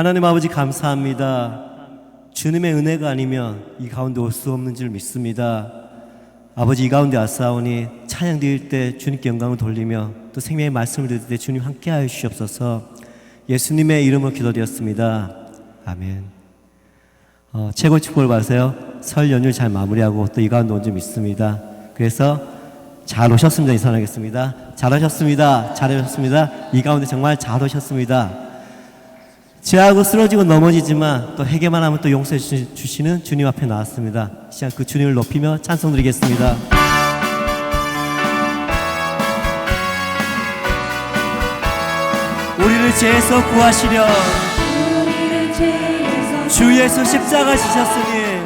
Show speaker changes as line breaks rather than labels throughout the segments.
하나님 아버지 감사합니다. 주님의 은혜가 아니면 이 가운데 올 수 없는 줄 믿습니다. 아버지, 이 가운데 왔사오니 찬양 드릴 때 주님께 영광을 돌리며 또 생명의 말씀을 드릴 때 주님 함께 하여 주시옵소서. 예수님의 이름으로 기도드렸습니다. 아멘. 최고 축복을 받으세요. 설 연휴 잘 마무리하고 또 이 가운데 온 줄 믿습니다. 그래서 잘 오셨습니다 인사하겠습니다. 잘하셨습니다. 잘하셨습니다. 이 가운데 정말 잘 오셨습니다. 죄하고 쓰러지고 넘어지지만 또 회개만 하면 또 용서해 주시는 주님 앞에 나왔습니다. 이 시간 그 주님을 높이며 찬송 드리겠습니다. 우리를 죄에서 구하시려 주 예수 십자가 지셨으니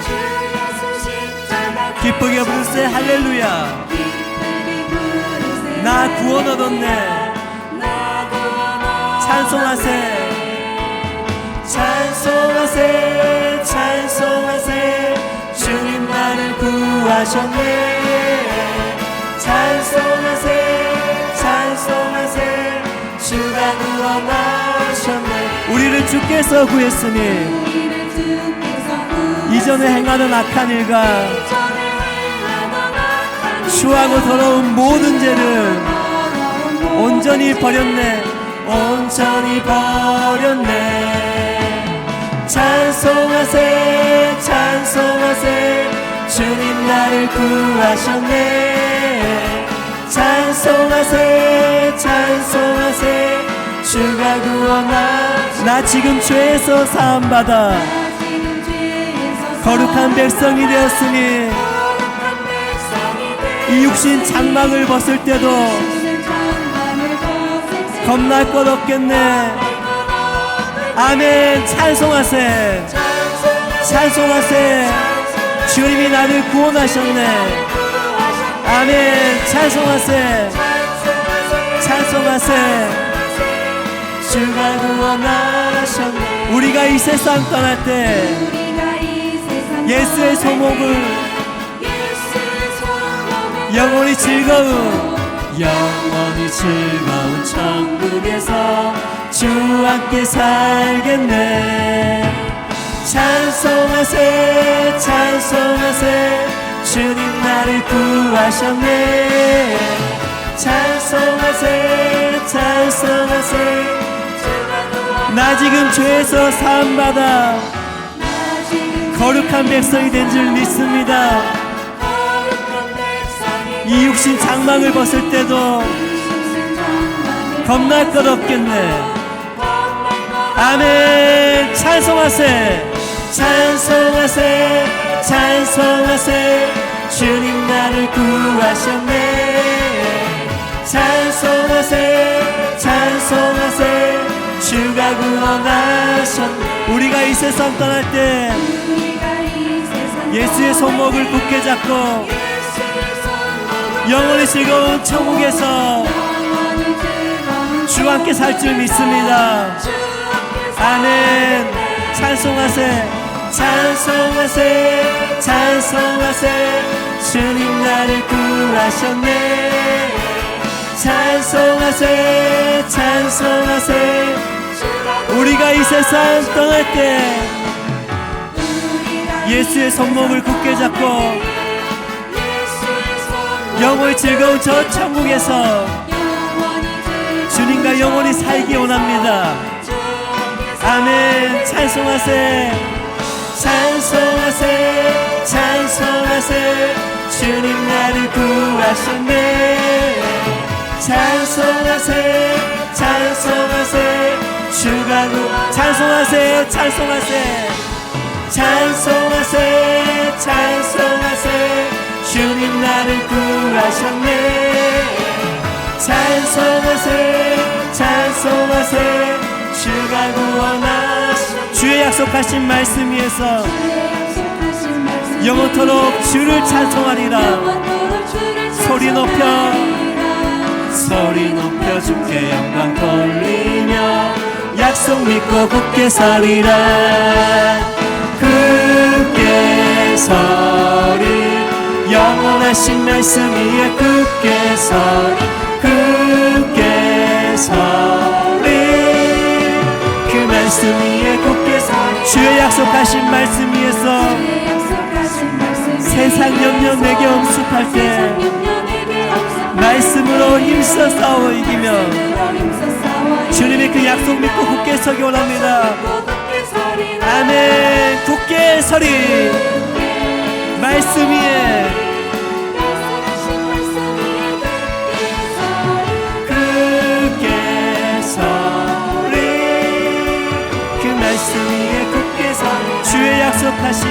기쁘게 부르세 할렐루야. 나 구원 얻었네. 찬송하세 찬송하세 찬송하세 주님 나를 구하셨네. 찬송하세 찬송하세 주가 구원하셨네. 우리를 주께서 구했으니 이전에 행하던 악한 일과 추하고 더러운 모든 죄를 온전히 버렸네. 온전히 버렸네. 찬송하세 찬송하세 주님 나를 구하셨네. 찬송하세 찬송하세 주가 구원하셨네. 나 지금 죄에서 사함받아 거룩한 백성이 되었으니 이 육신 장막을 벗을 때도 겁날 것 없겠네. 아멘. 찬송하세 찬송하세 주님이 나를 구원하셨네. 아멘. 찬송하세 찬송하세 주가 구원하셨네. 우리가 이 세상 떠날 때 예수의 소목을 영원히 즐거운 천국에서 주와 함께 살겠네. 찬송하세 찬송하세 주님 나를 구하셨네. 찬송하세 찬송하세 나 지금 죄에서 사함받아 거룩한 백성이 된 줄 믿습니다. 이 육신 장막을 벗을 때도 겁날 것 없겠네. 아멘. 찬송하세 찬송하세 찬송하세 주님 나를 구하셨네. 찬송하세 찬송하세 주가 구원하셨네. 우리가 이 세상 떠날 때 예수의 손목을 굳게 잡고 영원히 즐거운 천국에서 주와 함께 살 줄 믿습니다. 아멘. 찬송하세 찬송하세 찬송하세 주님 나를 구하셨네. 찬송하세 찬송하세 우리가 이 세상 떠날 때 예수의 손목을 굳게 잡고 영원히 즐거운 저 천국에서 주님과 영원히 살기 원합니다. 아멘. 찬송하세 찬송하세 찬송하세 주님 나를 구하셨네. 찬송하세 찬송하세 주가 찬송하세 찬송하세 찬송하세 찬송하세 주님 나를 구하셨네. 찬송하세 찬송하세 주가 구원하셨네. 주의 약속하신 말씀 위에서 영원토록 주를 찬송하리라. 소리 높여 주께 영광 돌리며 약속 믿고 굳게 서리라. 굳게 서리 영원하신 말씀 위에 굳게 서리 굳게 서리 그 말씀 위에 주의 약속하신 말씀 위에서 세상 염려 내게 엄습할 때 말씀으로 힘써 싸워 이기며 주님의 그 약속 믿고 굳게 서기 원합니다. 아멘. 굳게 서리. 말씀 위에 굳게 서리. 그 말씀 위에 굳게 서리. 주의 약속하신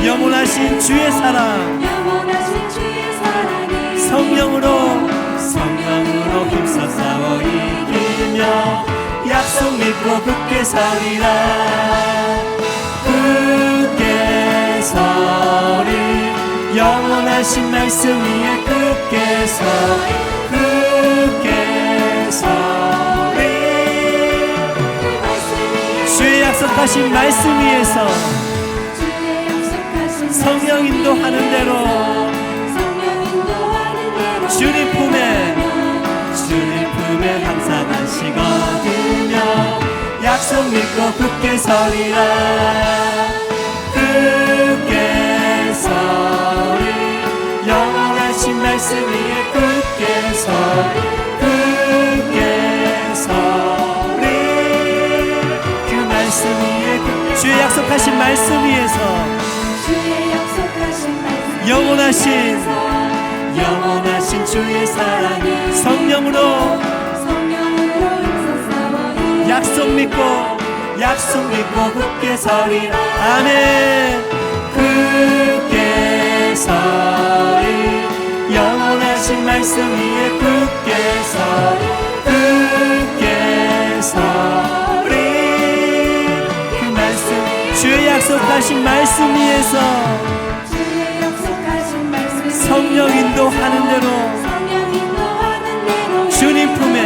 영원하신 주의 사랑 성령으로 힘써 싸워 이기며 약속 믿고 굳게 서리라. 굳게 서리. 영원하신 말씀 위에 굳게 서리. 굳게 서리. 주의 약속하신 말씀 위에서 성령 인도하는 대로 주님 품에 항상 안식 얻으며 약속 믿고 굳게 서리라. 굳게 서리. 영원하신 말씀 위에 굳게 서리. 굳게 서리. 그 말씀 위에 주의 약속하신 말씀 위에서 영원하신 주의 사랑이 성령으로 약속 믿고 굳게 서리라. 아멘. 굳게 서리. 영원하신 말씀 위에 굳게 서리. 굳게 서리. 그 말씀 주의 약속하신 말씀 위에서 성령 인도하는 대로 주님 품에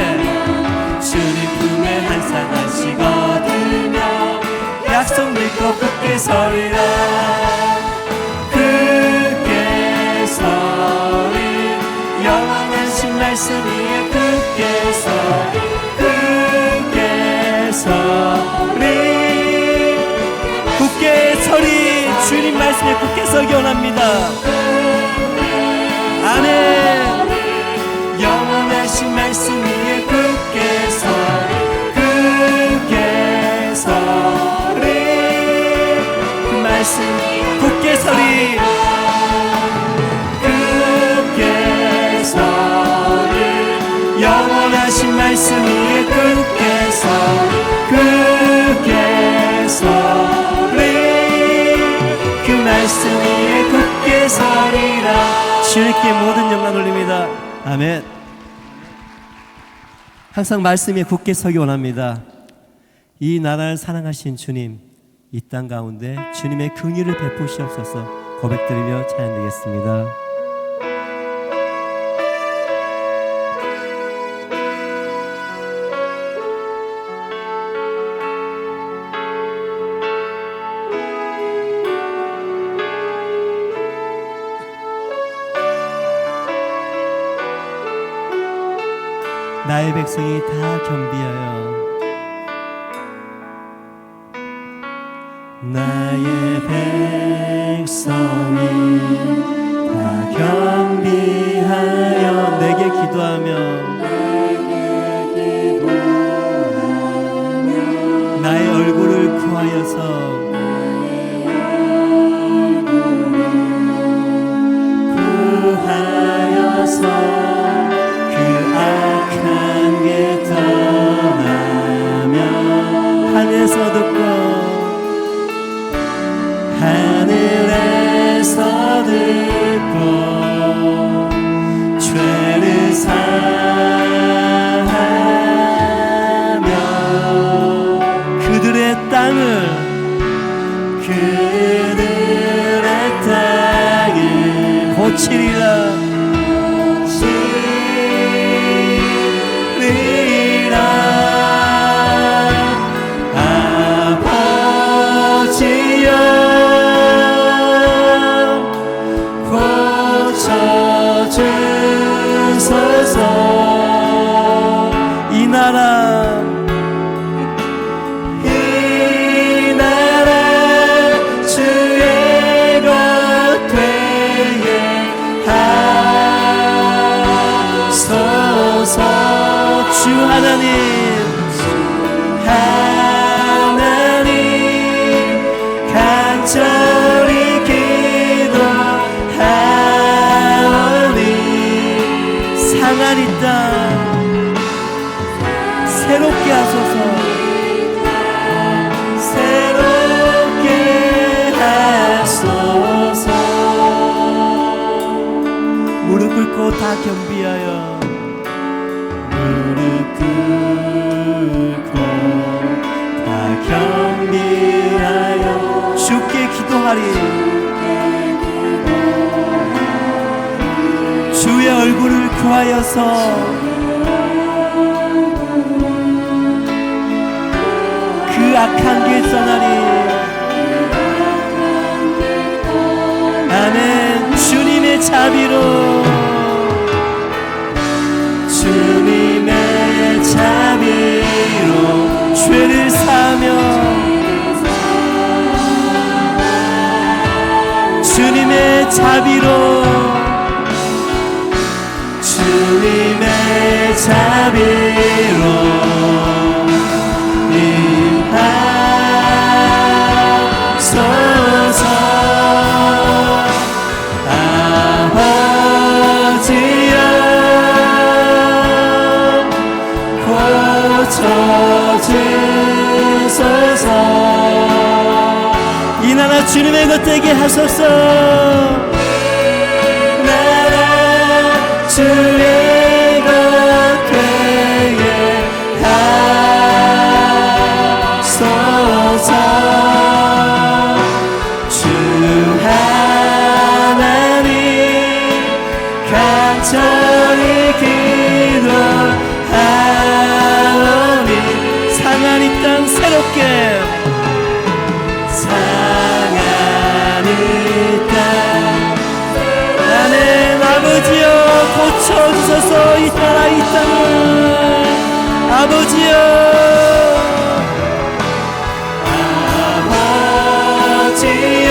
항상 안식 얻으며 약속 믿고 굳게 서리라. 굳게 서리. 영원하신 말씀 위에 굳게 서리. 굳게 서리. 굳게 서리. 주님 말씀에 굳게 서기 원합니다. 아멘. 영원하신 말씀 위에 굳게 서리. 굳게 서리. 그 말씀 굳게 서리. 굳게 서리. 영원하신 말씀 위에 굳게 서리. 굳게 서리. 그 말씀 위에 굳게 서리라. 주님께 모든 영광 돌립니다. 아멘. 항상 말씀 위에 굳게 서기 원합니다. 이 나라를 사랑하신 주님, 이 땅 가운데 주님의 긍휼을 베푸시옵소서 고백드리며 찬양드리겠습니다. 나의 백성이 다 겸비하여 나의 백성이 다 겸비하여 내게 기도하며 나의 얼굴을 구하여서 악한 게 떠나며 하늘에서 듣고 죄를 사하며 그들의 땅을 고치리라. 주 하나님 간절히 기도하오니 상한 이 땅 새롭게 하소서 새롭게 하소서 무릎 꿇고 다 겸비하여 무릎 꿇고 다 겸비하여 주께 기도하리 주의 얼굴을 구하여서 그 악한 길 떠나리 아멘 주님의 자비로 주님의 자비로 죄를 사며 주님의 자비로 주님의 자비로 임하소서 아버지여 고쳐주소서 이 나라 주님의 것 되게 하소서 나라 주의 것 되게 하소서 주 하나님 간절히 기도하오니 상한 이 땅 새롭게 아버지여 고쳐주소서 이 나라 이 땅을 아버지여 아버지여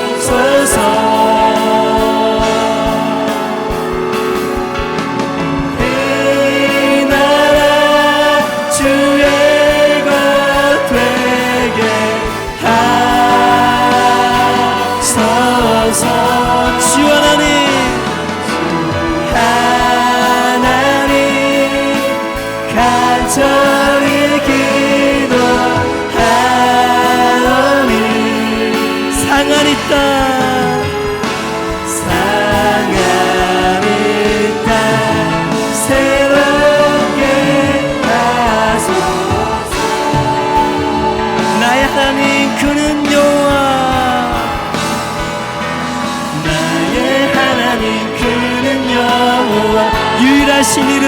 고쳐주소서 이 나라 주의 것 되게 하소서 주 하나님 간절히 기도하오니 상한 이 땅 새롭게 하소서 나의 하나님 그는 여호와 나의 하나님 그는 여호와 유일하신 이름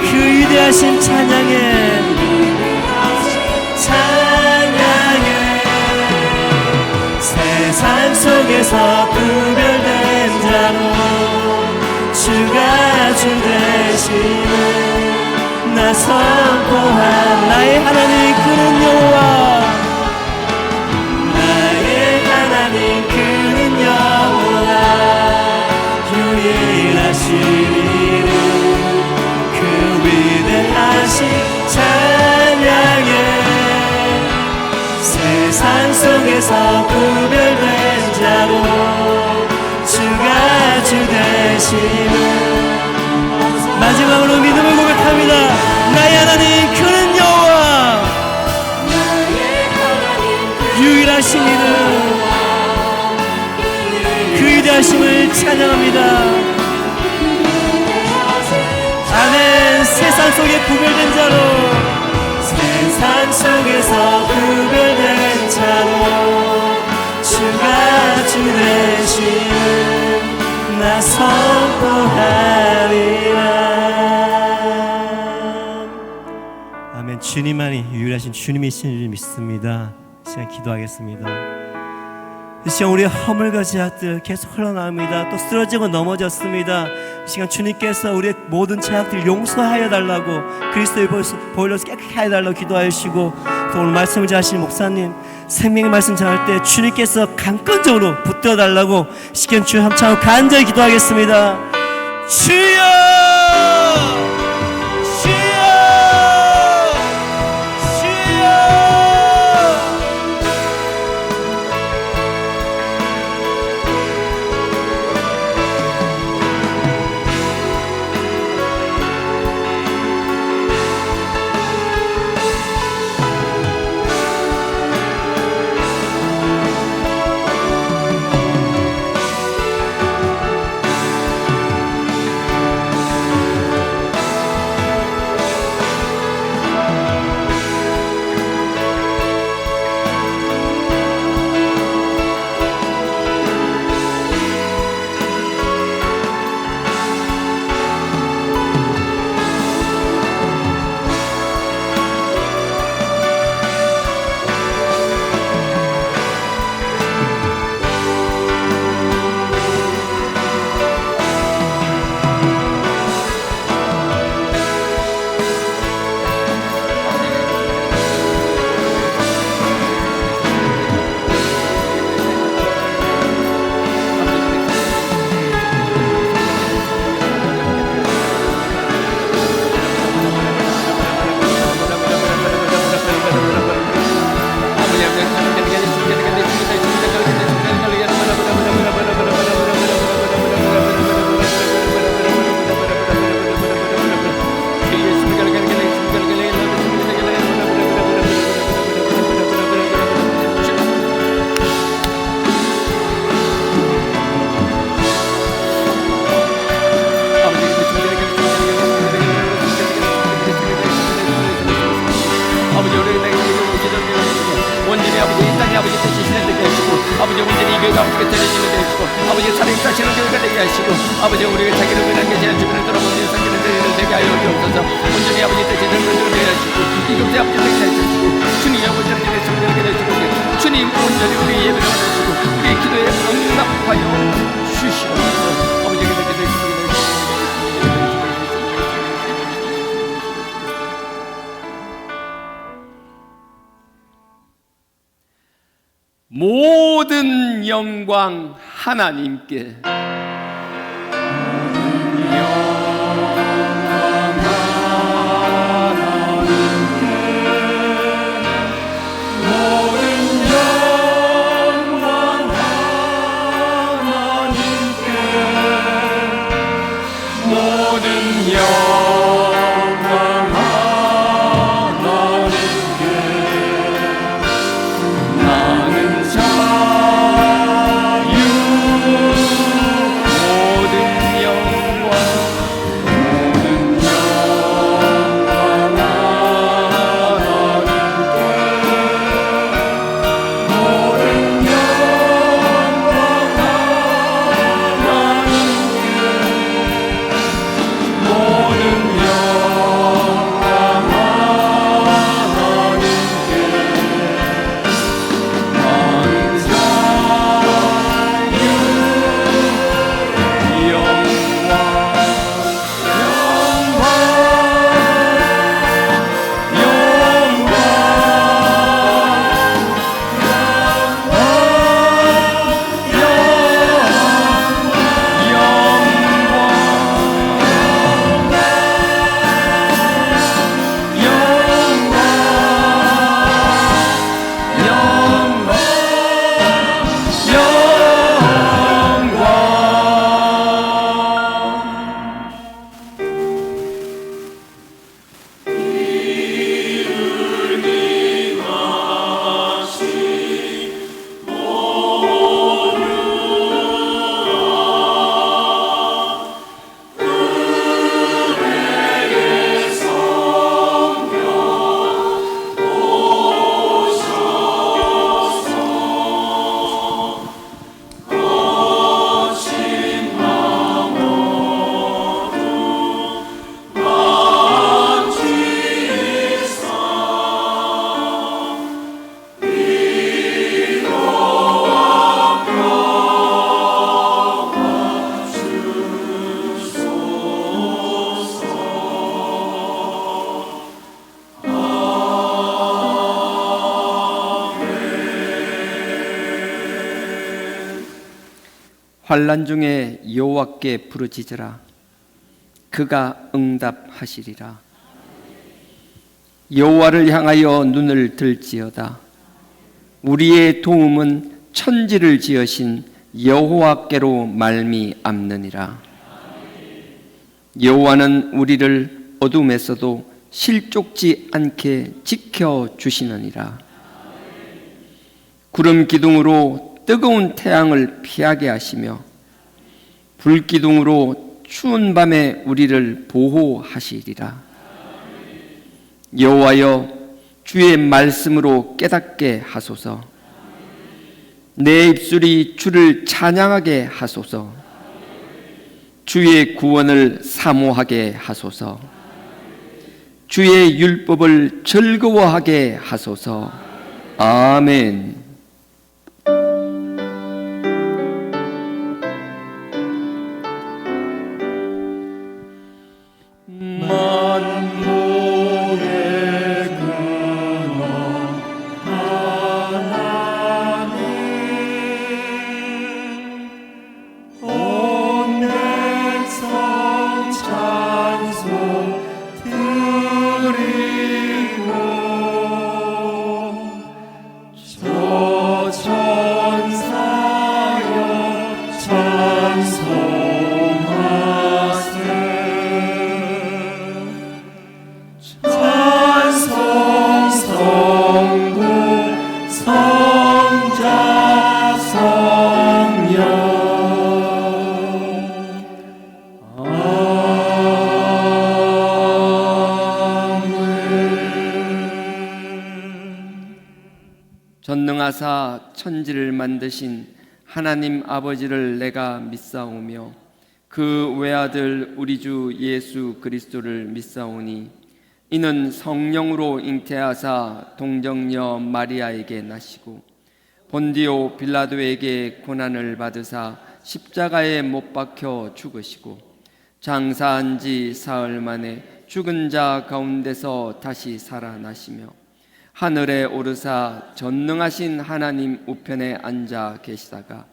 그 위대하신 찬양에 세상 속에서 구별된 자로 주가 주 되시는 나 선포한 나의 하나님 그는 여호와 나의 하나님 그는 여호와 유일하신 이름 그 위대하신 찬양에 세상 속에서 구별된 자로 주가 주 되시는 마지막으로 믿음을 고백합니다. 나의 하나님 그는 여호와 유일하신 이름 그 위대하심을 찬양합니다. 아멘. 세상 속에 구별된 자로 세상 속에서 구별된 자로 주가 주 되시는 나 선포하리라. 아멘. 주님만이 유일하신 주님이신 줄 믿습니다. 시간 기도하겠습니다. 이 시간 우리의 허물과 죄악들 계속 흘러나옵니다. 또 쓰러지고 넘어졌습니다. 이 시간 주님께서 우리의 모든 죄악들 용서하여 달라고 그리스도의 보혈로서 깨끗하게 해달라고 기도하시고 또 오늘 말씀을 전하신 목사님 생명의 말씀 전할 때 주님께서 강권적으로 붙들어달라고 시간 주 함창 간절히 기도하겠습니다. 주여 주여 주여.
아버지 온전히 이 교회가 함께 들려지는 데 해주고 아버지 살아있사시는 교회가 되게 하시고 아버지 우리가 자기를 위한 계시한 주변을 돌아보는 상기는 되는 되게 하여 주옵소서. 온전히 아버지 뜻이 들건들게 하시고 이곳에 아버지 되게 하시고 주님 온전히 내 성령을 해주고 주님 온전히 우리 예배를 하시고 우리의 기도에 응답하여 주시옵소서. 아버지에게 되게 되시고 모든 영광 하나님께.
모든
환난 중에 여호와께 부르짖으라. 그가 응답하시리라. 여호와를 향하여 눈을 들지어다. 우리의 도움은 천지를 지으신 여호와께로 말미암느니라. 여호와는 우리를 어둠에서도 실족지 않게 지켜주시느니라. 구름 기둥으로 뜨거운 태양을 피하게 하시며 불 기둥으로 추운 밤에 우리를 보호하시리라. 여호와여, 주의 말씀으로 깨닫게 하소서. 내 입술이 주를 찬양하게 하소서. 주의 구원을 사모하게 하소서. 주의 율법을 즐거워하게 하소서. 아멘. 전능하사 천지를 만드신 하나님 아버지를 내가 믿사오며 그 외아들 우리 주 예수 그리스도를 믿사오니 이는 성령으로 잉태하사 동정녀 마리아에게 나시고 본디오 빌라도에게 고난을 받으사 십자가에 못 박혀 죽으시고 장사한 지 사흘 만에 죽은 자 가운데서 다시 살아나시며 하늘에 오르사 전능하신 하나님 우편에 앉아 계시다가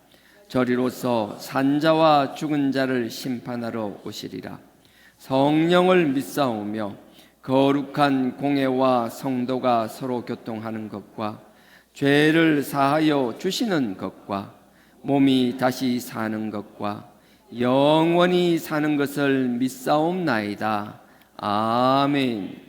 저리로서 산자와 죽은 자를 심판하러 오시리라. 성령을 믿사오며 거룩한 공회와 성도가 서로 교통하는 것과 죄를 사하여 주시는 것과 몸이 다시 사는 것과 영원히 사는 것을 믿사옵나이다. 아멘.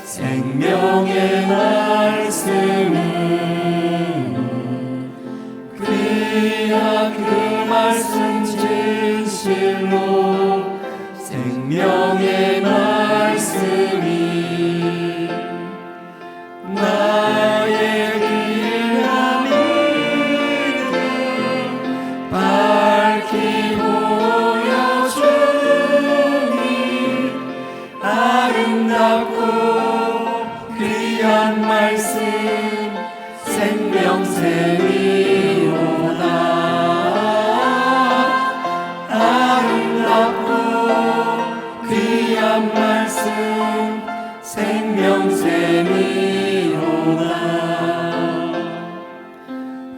생명의 말씀은 귀한 그 말씀 진실로 생명의 말씀이 나의 귀한 믿음 밝히 보여주니 아름답고 귀한 말씀 생명샘이로다. 아름답고 귀한 말씀 생명샘이로다.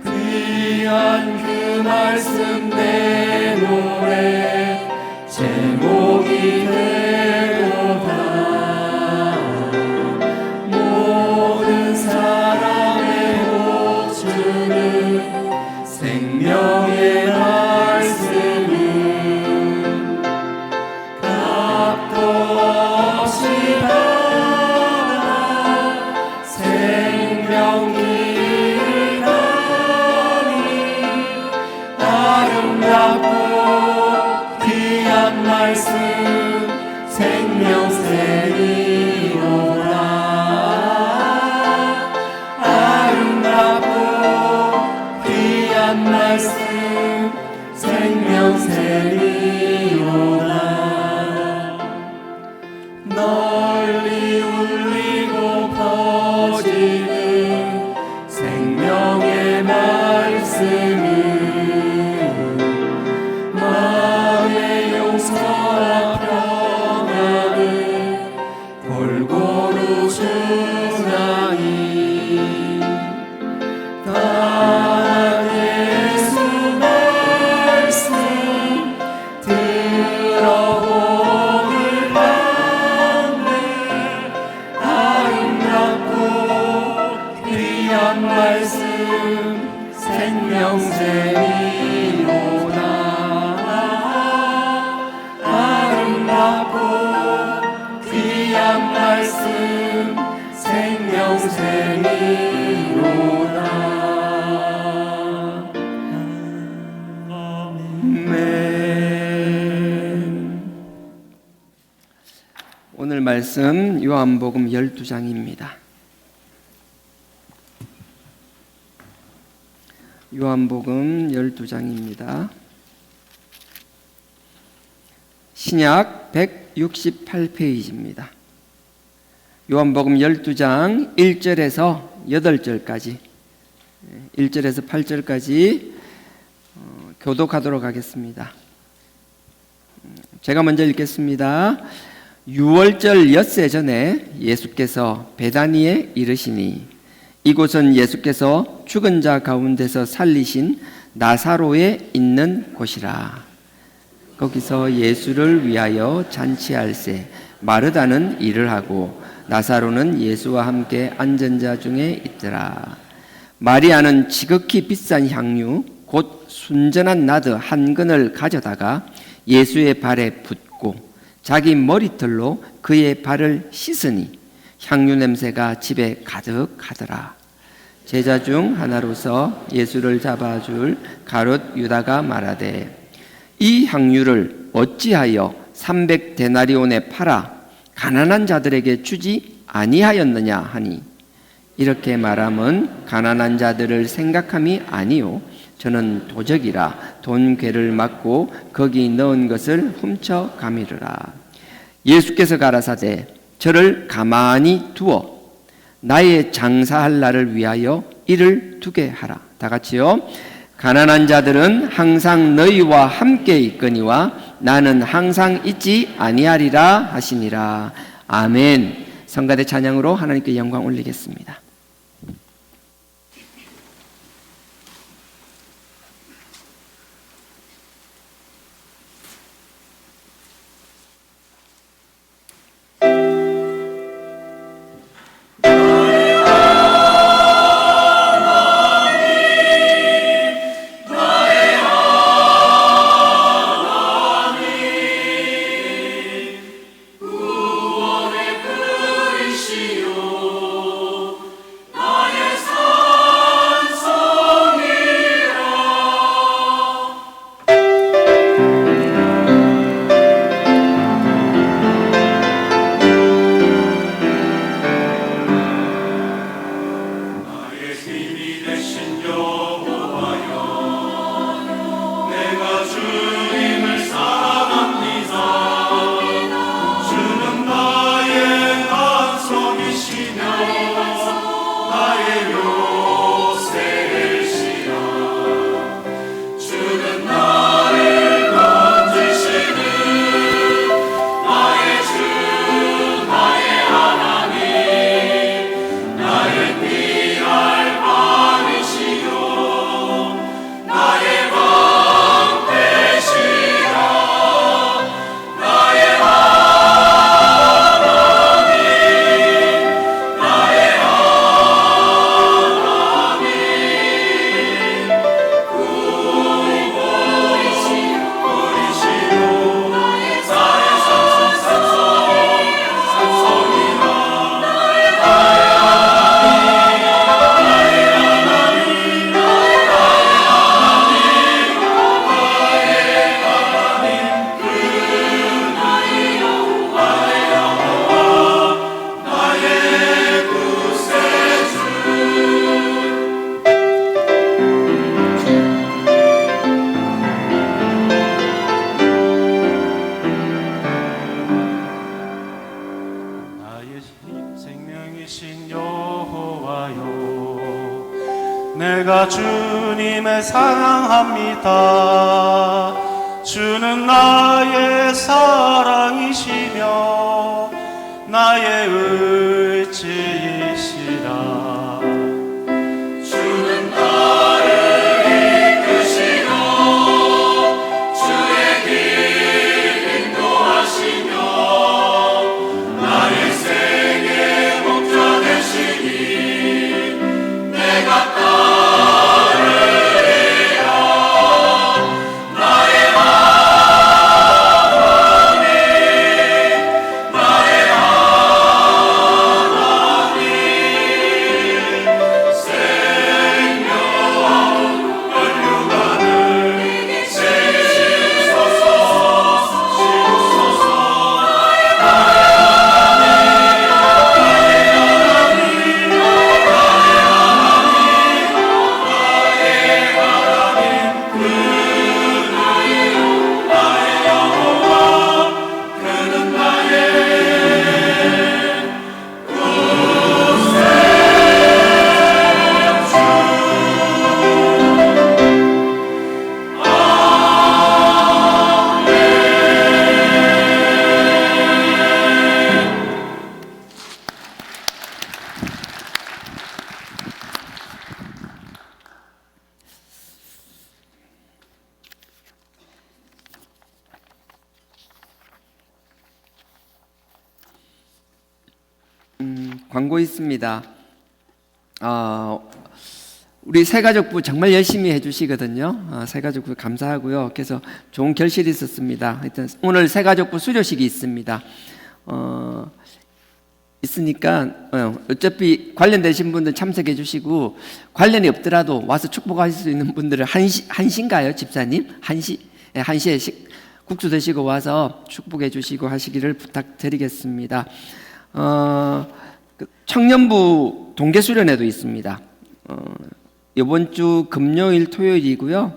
귀한 그 말씀 내 노래 제목이 되도다. 생명의 말씀은 값도 없이 받아 생명길을 가니 아름답고 귀한 말씀 생명샘이로다. 말씀 생명샘이로다. 널리 울리고 퍼지는 생명의 말씀은 생명샘이로다. 아름답고 귀한 말씀 생명샘이로다.
오늘 말씀 요한복음 12장입니다. 요한복음 12장입니다. 신약 168페이지입니다. 요한복음 12장 1절에서 8절까지 1절에서 8절까지 교독하도록 하겠습니다. 제가 먼저 읽겠습니다. 6월절 엿새 전에 예수께서 베다니에 이르시니 이곳은 예수께서 죽은 자 가운데서 살리신 나사로에 있는 곳이라. 거기서 예수를 위하여 잔치할세 마르다는 일을 하고 나사로는 예수와 함께 앉은 자 중에 있더라. 마리아는 지극히 비싼 향유 곧 순전한 나드 한 근을 가져다가 예수의 발에 붓고 자기 머리털로 그의 발을 씻으니 향유 냄새가 집에 가득하더라. 제자 중 하나로서 예수를 잡아줄 가룟 유다가 말하되 이 향유를 어찌하여 300데나리온에 팔아 가난한 자들에게 주지 아니하였느냐 하니 이렇게 말함은 가난한 자들을 생각함이 아니요 저는 도적이라 돈 괴를 맞고 거기 넣은 것을 훔쳐 가미르라. 예수께서 가라사대 저를 가만히 두어 나의 장사할 날을 위하여 이를 두게 하라. 다 같이요. 가난한 자들은 항상 너희와 함께 있거니와 나는 항상 있지 아니하리라 하시니라. 아멘. 성가대 찬양으로 하나님께 영광 올리겠습니다.
내가 주님을 사랑합니다. 주는 나의 사랑이시며 나의 의지이시라. 주는 나를 이끄시며 주의 길 인도하시며 나의 생의 목자 되시니 내가 따르리.
광고 있습니다. 우리 새가족부 정말 열심히 해주시거든요. 새가족부 감사하고요. 그래서 좋은 결실이 있었습니다. 하여튼 오늘 새가족부 수료식이 있습니다. 있으니까 어차피 관련되신 분들 참석해 주시고, 관련이 없더라도 와서 축복하실 수 있는 분들은 한시인가요, 집사님? 한시에 국수 드시고 와서 축복해 주시고 하시기를 부탁드리겠습니다. 청년부 동계수련회도 있습니다. 이번 주 금요일 토요일이고요.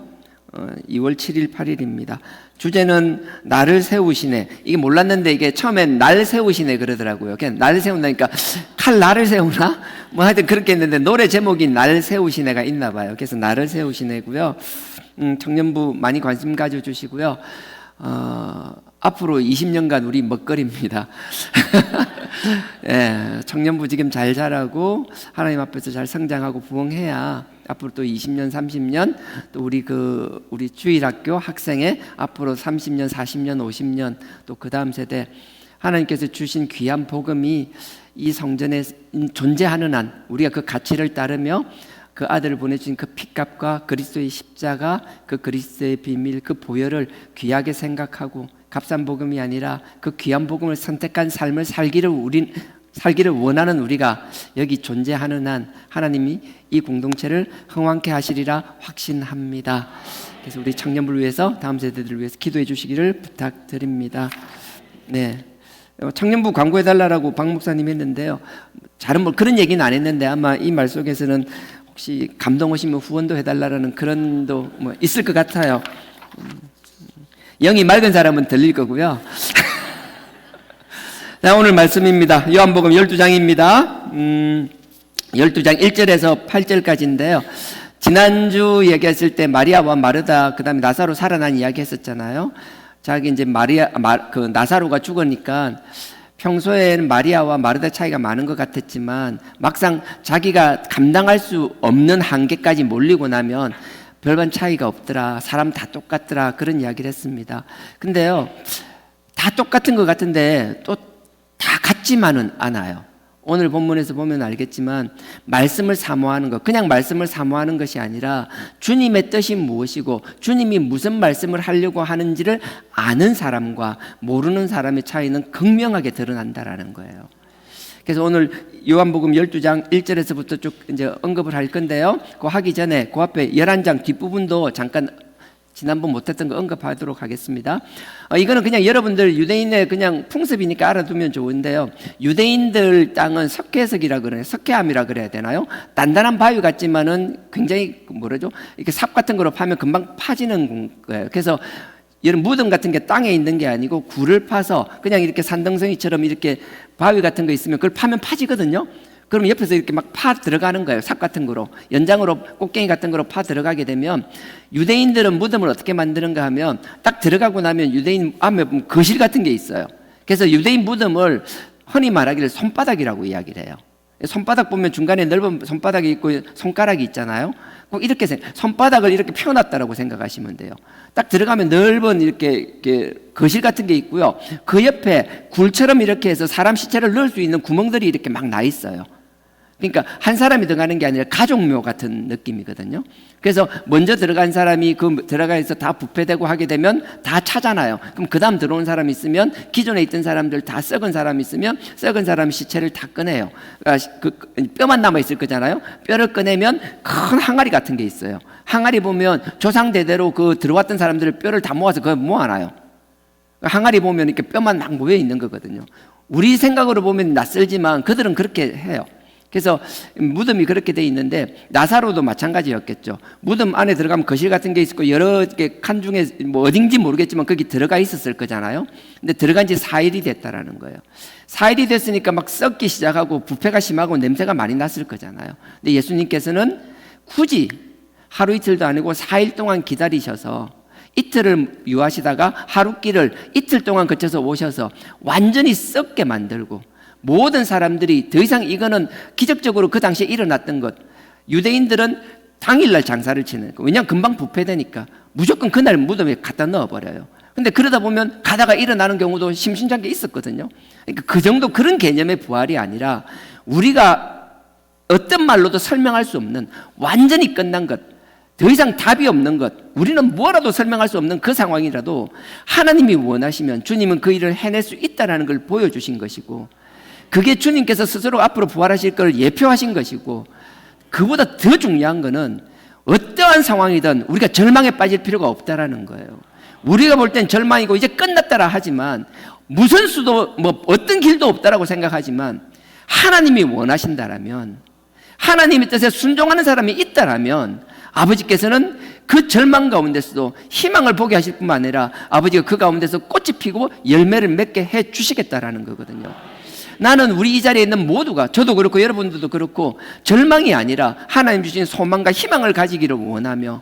2월 7일 8일입니다. 주제는 나를 세우시네. 이게 몰랐는데 이게 처음엔 날 세우시네 그러더라고요. 그냥 날 세운다니까 칼 나를 세우나? 뭐 하여튼 그렇게 했는데 노래 제목이 날 세우시네가 있나 봐요. 그래서 나를 세우시네고요. 청년부 많이 관심 가져주시고요. 앞으로 20년간 우리 먹거리입니다. 예, 청년부 지금 잘 자라고 하나님 앞에서 잘 성장하고 부흥해야 앞으로 또 20년, 30년 또 우리 주일학교 학생의 앞으로 30년, 40년, 50년 또 그 다음 세대 하나님께서 주신 귀한 복음이 이 성전에 존재하는 한 우리가 그 가치를 따르며 그 아들을 보내주신 그 핏값과 그리스도의 십자가, 그 그리스도의 비밀, 그 보혈을 귀하게 생각하고 값싼 복음이 아니라 그 귀한 복음을 선택한 삶을 살기를 원하는 우리가 여기 존재하는 한 하나님이 이 공동체를 흥왕케 하시리라 확신합니다. 그래서 우리 청년부를 위해서 다음 세대들을 위해서 기도해 주시기를 부탁드립니다. 네, 청년부 광고해달라고 박 목사님 했는데요. 잘은 뭐 그런 얘기는 안 했는데 아마 이 말 속에서는 혹시 감동 오시면 후원도 해달라는 그런도 뭐 있을 것 같아요. 영이 맑은 사람은 들릴 거고요. 자, 오늘 말씀입니다. 요한복음 12장입니다. 12장 1절에서 8절까지인데요. 지난주 얘기했을 때 마리아와 마르다, 그 다음에 나사로 살아난 이야기 했었잖아요. 자기 이제 나사로가 죽으니까 평소에는 마리아와 마르다 차이가 많은 것 같았지만 막상 자기가 감당할 수 없는 한계까지 몰리고 나면 별반 차이가 없더라. 사람 다 똑같더라. 그런 이야기를 했습니다. 근데요, 다 똑같은 것 같은데 또 다 같지만은 않아요. 오늘 본문에서 보면 알겠지만 말씀을 사모하는 것, 그냥 말씀을 사모하는 것이 아니라 주님의 뜻이 무엇이고 주님이 무슨 말씀을 하려고 하는지를 아는 사람과 모르는 사람의 차이는 극명하게 드러난다라는 거예요. 그래서 오늘 요한복음 12장 1절에서부터 쭉 이제 언급을 할 건데요. 그거 하기 전에 그 앞에 11장 뒷부분도 잠깐 지난번 못했던 거 언급하도록 하겠습니다. 이거는 그냥 여러분들 유대인의 그냥 풍습이니까 알아두면 좋은데요. 유대인들 땅은 석회석이라 그래요. 석회암이라 그래야 되나요? 단단한 바위 같지만은 굉장히 이렇게 삽 같은 거로 파면 금방 파지는 거예요. 그래서 이런 무덤 같은 게 땅에 있는 게 아니고 굴을 파서 그냥 이렇게 산등성이처럼 이렇게 바위 같은 거 있으면 그걸 파면 파지거든요. 그러면 옆에서 이렇게 막 파 들어가는 거예요. 삽 같은 거로, 연장으로 꽃갱이 같은 거로 파 들어가게 되면 유대인들은 무덤을 어떻게 만드는가 하면 딱 들어가고 나면 유대인 앞에 보면 거실 같은 게 있어요. 그래서 유대인 무덤을 흔히 말하기를 손바닥이라고 이야기를 해요. 손바닥 보면 중간에 넓은 손바닥이 있고 손가락이 있잖아요. 꼭 이렇게 손바닥을 이렇게 펴놨다라고 생각하시면 돼요. 딱 들어가면 넓은 이렇게 거실 같은 게 있고요. 그 옆에 굴처럼 이렇게 해서 사람 시체를 넣을 수 있는 구멍들이 이렇게 막 나 있어요. 그러니까 한 사람이 들어가는 게 아니라 가족묘 같은 느낌이거든요. 그래서 먼저 들어간 사람이 들어가서 다 부패되고 하게 되면 다 차잖아요. 그럼 그 다음 들어온 사람이 있으면 기존에 있던 사람들 다 썩은 사람이 있으면 썩은 사람 시체를 다 꺼내요. 뼈만 남아 있을 거잖아요. 뼈를 꺼내면 큰 항아리 같은 게 있어요. 항아리 보면 조상 대대로 들어왔던 사람들의 뼈를 다 모아서 그걸 모아놔요. 항아리 보면 이렇게 뼈만 막 모여 있는 거거든요. 우리 생각으로 보면 낯설지만 그들은 그렇게 해요. 그래서 무덤이 그렇게 돼 있는데 나사로도 마찬가지였겠죠. 무덤 안에 들어가면 거실 같은 게 있고 여러 개 칸 중에 뭐 어딘지 모르겠지만 거기 들어가 있었을 거잖아요. 근데 들어간 지 4일이 됐다라는 거예요. 4일이 됐으니까 막 썩기 시작하고 부패가 심하고 냄새가 많이 났을 거잖아요. 근데 예수님께서는 굳이 하루 이틀도 아니고 4일 동안 기다리셔서 이틀을 유하시다가 하루길을 이틀 동안 거쳐서 오셔서 완전히 썩게 만들고 모든 사람들이 더 이상 이거는 기적적으로 그 당시에 일어났던 것. 유대인들은 당일날 장사를 치는 거. 왜냐하면 금방 부패되니까 무조건 그날 무덤에 갖다 넣어버려요. 근데 그러다 보면 가다가 일어나는 경우도 심심찮게 있었거든요. 그러니까 그 정도 그런 개념의 부활이 아니라 우리가 어떤 말로도 설명할 수 없는 완전히 끝난 것, 더 이상 답이 없는 것, 우리는 뭐라도 설명할 수 없는 그 상황이라도 하나님이 원하시면 주님은 그 일을 해낼 수 있다는 걸 보여주신 것이고, 그게 주님께서 스스로 앞으로 부활하실 걸 예표하신 것이고, 그보다 더 중요한 것은 어떠한 상황이든 우리가 절망에 빠질 필요가 없다라는 거예요. 우리가 볼 땐 절망이고 이제 끝났다라 하지만, 무슨 수도 뭐 어떤 길도 없다라고 생각하지만, 하나님이 원하신다라면, 하나님의 뜻에 순종하는 사람이 있다라면 아버지께서는 그 절망 가운데서도 희망을 보게 하실 뿐만 아니라 아버지가 그 가운데서 꽃이 피고 열매를 맺게 해 주시겠다라는 거거든요. 나는 우리 이 자리에 있는 모두가, 저도 그렇고 여러분들도 그렇고, 절망이 아니라 하나님 주신 소망과 희망을 가지기를 원하며,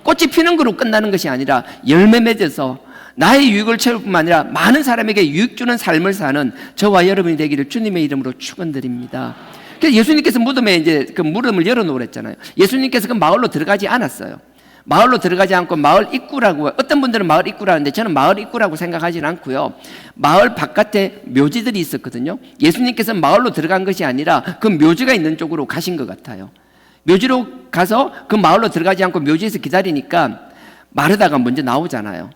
꽃이 피는 거로 끝나는 것이 아니라 열매 맺어서 나의 유익을 채울 뿐만 아니라 많은 사람에게 유익 주는 삶을 사는 저와 여러분이 되기를 주님의 이름으로 축원드립니다. 그래서 예수님께서 무덤에 이제 그 무덤을 열어놓으랬잖아요. 예수님께서 그 마을로 들어가지 않았어요. 마을로 들어가지 않고 마을 입구라고, 어떤 분들은 마을 입구라는데 저는 마을 입구라고 생각하지는 않고요. 마을 바깥에 묘지들이 있었거든요. 예수님께서 마을로 들어간 것이 아니라 그 묘지가 있는 쪽으로 가신 것 같아요. 묘지로 가서 그 마을로 들어가지 않고 묘지에서 기다리니까 마르다가 먼저 나오잖아요.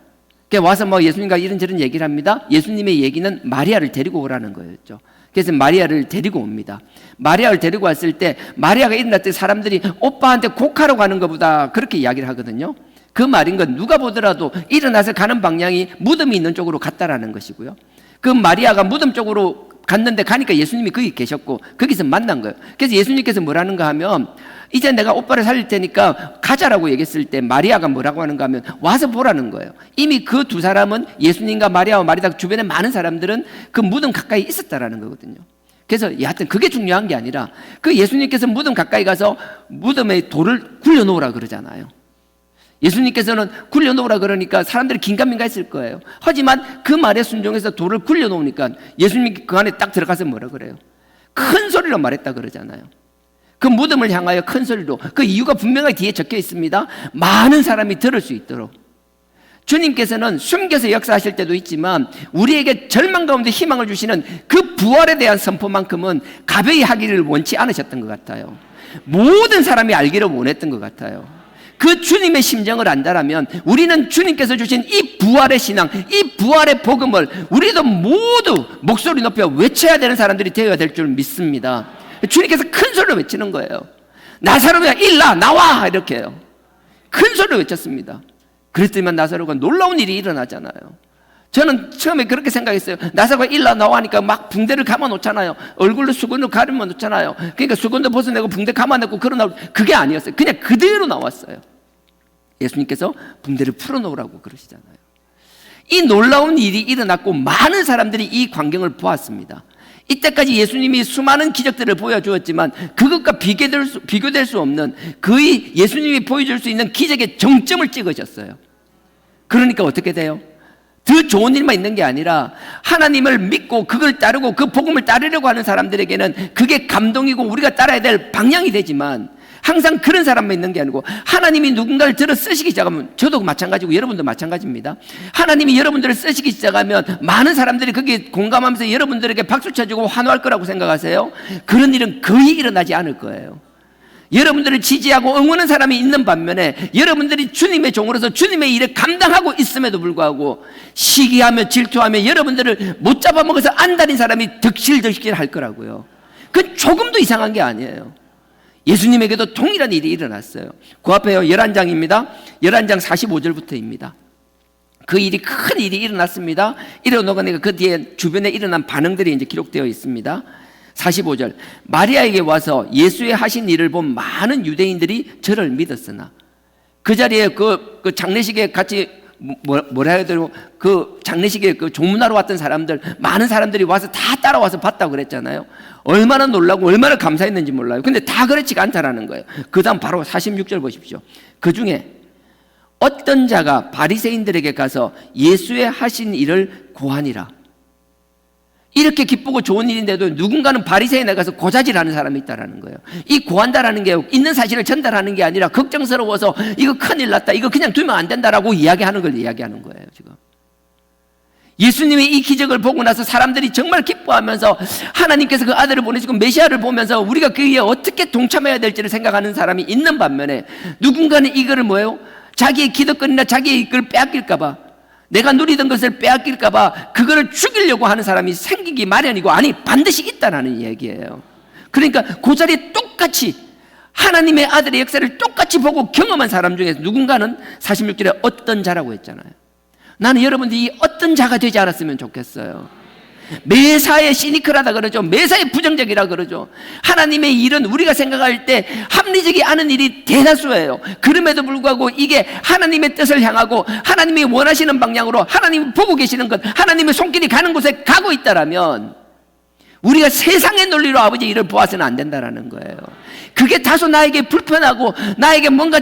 그러니까 와서 뭐 예수님과 이런저런 얘기를 합니다. 예수님의 얘기는 마리아를 데리고 오라는 거였죠. 그래서 마리아를 데리고 옵니다. 마리아를 데리고 왔을 때 마리아가 일어날 때 사람들이 오빠한테 곡하러 가는 것보다 그렇게 이야기를 하거든요. 그 말인 건 누가 보더라도 일어나서 가는 방향이 무덤이 있는 쪽으로 갔다라는 것이고요. 그 마리아가 무덤 쪽으로 갔는데 가니까 예수님이 거기 계셨고 거기서 만난 거예요. 그래서 예수님께서 뭐라는가 하면, 이제 내가 오빠를 살릴 테니까 가자라고 얘기했을 때 마리아가 뭐라고 하는가 하면 와서 보라는 거예요. 이미 그 두 사람은, 예수님과 마리아와 마리아 주변에 많은 사람들은 그 무덤 가까이 있었다라는 거거든요. 그래서 여하튼 그게 중요한 게 아니라, 그 예수님께서 무덤 가까이 가서 무덤에 돌을 굴려놓으라 그러잖아요. 예수님께서는 굴려놓으라 그러니까 사람들이 긴가민가 했을 거예요. 하지만 그 말에 순종해서 돌을 굴려놓으니까 예수님이 그 안에 딱 들어가서 뭐라 그래요? 큰 소리로 말했다 그러잖아요. 그 무덤을 향하여 큰 소리로. 그 이유가 분명하게 뒤에 적혀 있습니다. 많은 사람이 들을 수 있도록. 주님께서는 숨겨서 역사하실 때도 있지만 우리에게 절망 가운데 희망을 주시는 그 부활에 대한 선포만큼은 가벼이 하기를 원치 않으셨던 것 같아요. 모든 사람이 알기를 원했던 것 같아요. 그 주님의 심정을 안다라면 우리는 주님께서 주신 이 부활의 신앙, 이 부활의 복음을 우리도 모두 목소리 높여 외쳐야 되는 사람들이 되어야 될 줄 믿습니다. 주님께서 큰 소리로 외치는 거예요. 나사로야 일나 나와, 이렇게 해요. 큰 소리로 외쳤습니다. 그랬더니만 나사로가 놀라운 일이 일어나잖아요. 저는 처음에 그렇게 생각했어요. 나사로가 일나 나와 하니까 막 붕대를 감아 놓잖아요. 얼굴로 수건으로 가르며 놓잖아요. 그러니까 수건도 벗어내고 붕대 감아 놓고 그러나, 그게 아니었어요. 그냥 그대로 나왔어요. 예수님께서 붕대를 풀어놓으라고 그러시잖아요. 이 놀라운 일이 일어났고 많은 사람들이 이 광경을 보았습니다. 이때까지 예수님이 수많은 기적들을 보여주었지만 그것과 비교될 수 없는 그의 예수님이 보여줄 수 있는 기적의 정점을 찍으셨어요. 그러니까 어떻게 돼요? 더 좋은 일만 있는 게 아니라 하나님을 믿고 그걸 따르고 그 복음을 따르려고 하는 사람들에게는 그게 감동이고 우리가 따라야 될 방향이 되지만, 항상 그런 사람만 있는 게 아니고 하나님이 누군가를 들어 쓰시기 시작하면, 저도 마찬가지고 여러분도 마찬가지입니다. 하나님이 여러분들을 쓰시기 시작하면 많은 사람들이 거기에 공감하면서 여러분들에게 박수 쳐주고 환호할 거라고 생각하세요? 그런 일은 거의 일어나지 않을 거예요. 여러분들을 지지하고 응원하는 사람이 있는 반면에 여러분들이 주님의 종으로서 주님의 일을 감당하고 있음에도 불구하고 시기하며 질투하며 여러분들을 못 잡아먹어서 안달인 사람이 득실득실 할 거라고요. 그건 조금도 이상한 게 아니에요. 예수님에게도 동일한 일이 일어났어요. 그 앞에요, 11장입니다. 11장 45절부터입니다. 그 일이, 큰 일이 일어났습니다. 일어나니까 그 뒤에 주변에 일어난 반응들이 이제 기록되어 있습니다. 45절, 마리아에게 와서 예수의 하신 일을 본 많은 유대인들이 저를 믿었으나, 그 자리에 그 장례식에 같이 뭐라 해야 되고, 그 장례식에 그 조문하러 왔던 사람들, 많은 사람들이 와서 다 따라와서 봤다고 그랬잖아요. 얼마나 놀라고 얼마나 감사했는지 몰라요. 근데 다 그렇지가 않다라는 거예요. 그 다음 바로 46절 보십시오. 그 중에 어떤 자가 바리새인들에게 가서 예수의 하신 일을 고하니라. 이렇게 기쁘고 좋은 일인데도 누군가는 바리새인에 가서 고자질하는 사람이 있다라는 거예요. 이 고한다라는 게 있는 사실을 전달하는 게 아니라 걱정스러워서 이거 큰일 났다, 이거 그냥 두면 안 된다라고 이야기하는 걸 이야기하는 거예요. 지금 예수님의 이 기적을 보고 나서 사람들이 정말 기뻐하면서 하나님께서 그 아들을 보내시고 메시아를 보면서 우리가 그에 어떻게 동참해야 될지를 생각하는 사람이 있는 반면에 누군가는 이거를 뭐예요? 자기의 기득권이나 자기의 이걸 빼앗길까봐, 내가 누리던 것을 빼앗길까봐 그거를 죽이려고 하는 사람이 생기기 마련이고, 아니 반드시 있다라는 얘기예요. 그러니까 그 자리에 똑같이 하나님의 아들의 역사를 똑같이 보고 경험한 사람 중에서 누군가는 46절에 어떤 자라고 했잖아요. 나는 여러분들이 어떤 자가 되지 않았으면 좋겠어요. 매사에 시니컬하다 그러죠. 매사에 부정적이라 그러죠. 하나님의 일은 우리가 생각할 때 합리적이 않은 일이 대다수예요. 그럼에도 불구하고 이게 하나님의 뜻을 향하고 하나님이 원하시는 방향으로 하나님이 보고 계시는 것, 하나님의 손길이 가는 곳에 가고 있다라면 우리가 세상의 논리로 아버지 일을 보아서는 안 된다라는 거예요. 그게 다소 나에게 불편하고 나에게 뭔가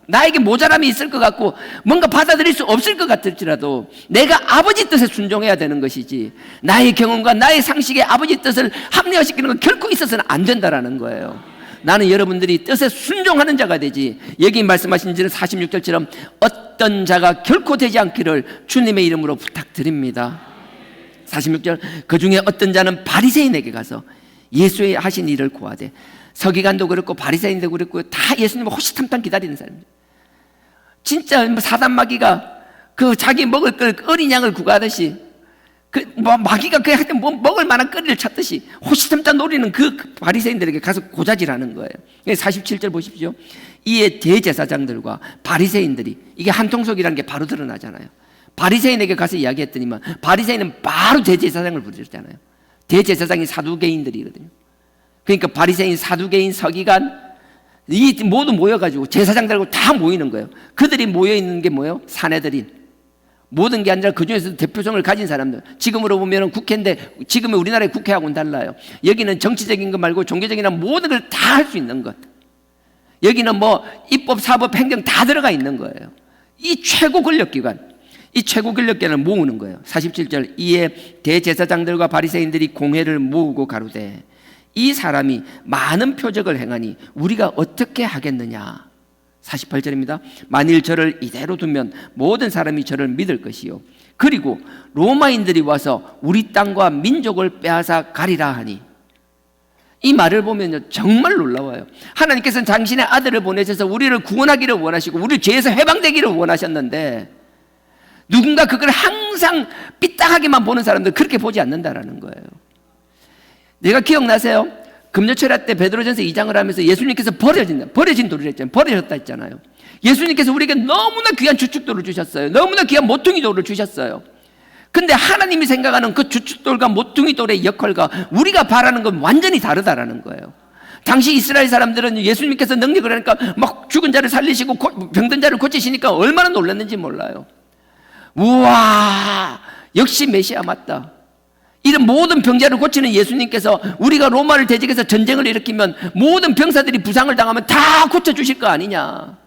나에게 모자람이 있을 것 같고 뭔가 받아들일 수 없을 것 같을지라도 내가 아버지 뜻에 순종해야 되는 것이지, 나의 경험과 나의 상식에 아버지 뜻을 합리화시키는 건 결코 있어서는 안 된다라는 거예요. 나는 여러분들이 뜻에 순종하는 자가 되지, 여기 말씀하신 46절처럼 어떤 자가 결코 되지 않기를 주님의 이름으로 부탁드립니다. 46절, 그 중에 어떤 자는 바리새인에게 가서 예수의 하신 일을 고하되, 서기관도 그렇고 바리새인도 그렇고 다 예수님을 호시탐탐 기다리는 사람입니다. 진짜 사단 마귀가 그 자기 먹을 걸 어린 양을 구하듯이, 그 마귀가 그 하여튼 뭐 먹을 만한 거리를 찾듯이 호시탐탐 노리는 그 바리새인들에게 가서 고자질하는 거예요. 47절 보십시오. 이에 대제사장들과 바리새인들이, 이게 한통속이라는 게 바로 드러나잖아요. 바리새인에게 가서 이야기했더니만 바리새인은 바로 대제사장을 부르셨잖아요. 대제사장이 사두개인들이거든요. 그러니까 바리새인, 사두개인, 서기관 이 모두 모여가지고 제사장들하고 다 모이는 거예요. 그들이 모여있는 게 뭐예요? 사내들인, 모든 게 아니라 그중에서도 대표성을 가진 사람들. 지금으로 보면 국회인데 지금의 우리나라의 국회하고는 달라요. 여기는 정치적인 것 말고 종교적인 모든 걸 다 할 수 있는 것. 여기는 뭐 입법, 사법, 행정 다 들어가 있는 거예요. 이 최고 권력기관, 이 최고 권력기관을 모으는 거예요. 47절, 이에 대제사장들과 바리새인들이 공회를 모으고 가로되, 이 사람이 많은 표적을 행하니 우리가 어떻게 하겠느냐. 48절입니다. 만일 저를 이대로 두면 모든 사람이 저를 믿을 것이요, 그리고 로마인들이 와서 우리 땅과 민족을 빼앗아 가리라 하니. 이 말을 보면 정말 놀라워요. 하나님께서는 당신의 아들을 보내셔서 우리를 구원하기를 원하시고 우리 죄에서 해방되기를 원하셨는데, 누군가 그걸 항상 삐딱하게만 보는 사람들 그렇게 보지 않는다라는 거예요. 내가 기억나세요? 금요철야 때 베드로전서 2장을 하면서 예수님께서 버려진 돌을 했잖아요. 버려졌다 했잖아요. 예수님께서 우리에게 너무나 귀한 주축돌을 주셨어요. 너무나 귀한 모퉁이 돌을 주셨어요. 근데 하나님이 생각하는 그 주축돌과 모퉁이 돌의 역할과 우리가 바라는 건 완전히 다르다라는 거예요. 당시 이스라엘 사람들은 예수님께서 능력을 하니까 막 죽은 자를 살리시고 병든 자를 고치시니까 얼마나 놀랐는지 몰라요. 우와, 역시 메시아 맞다. 이런 모든 병자를 고치는 예수님께서 우리가 로마를 대적해서 전쟁을 일으키면 모든 병사들이 부상을 당하면 다 고쳐주실 거 아니냐.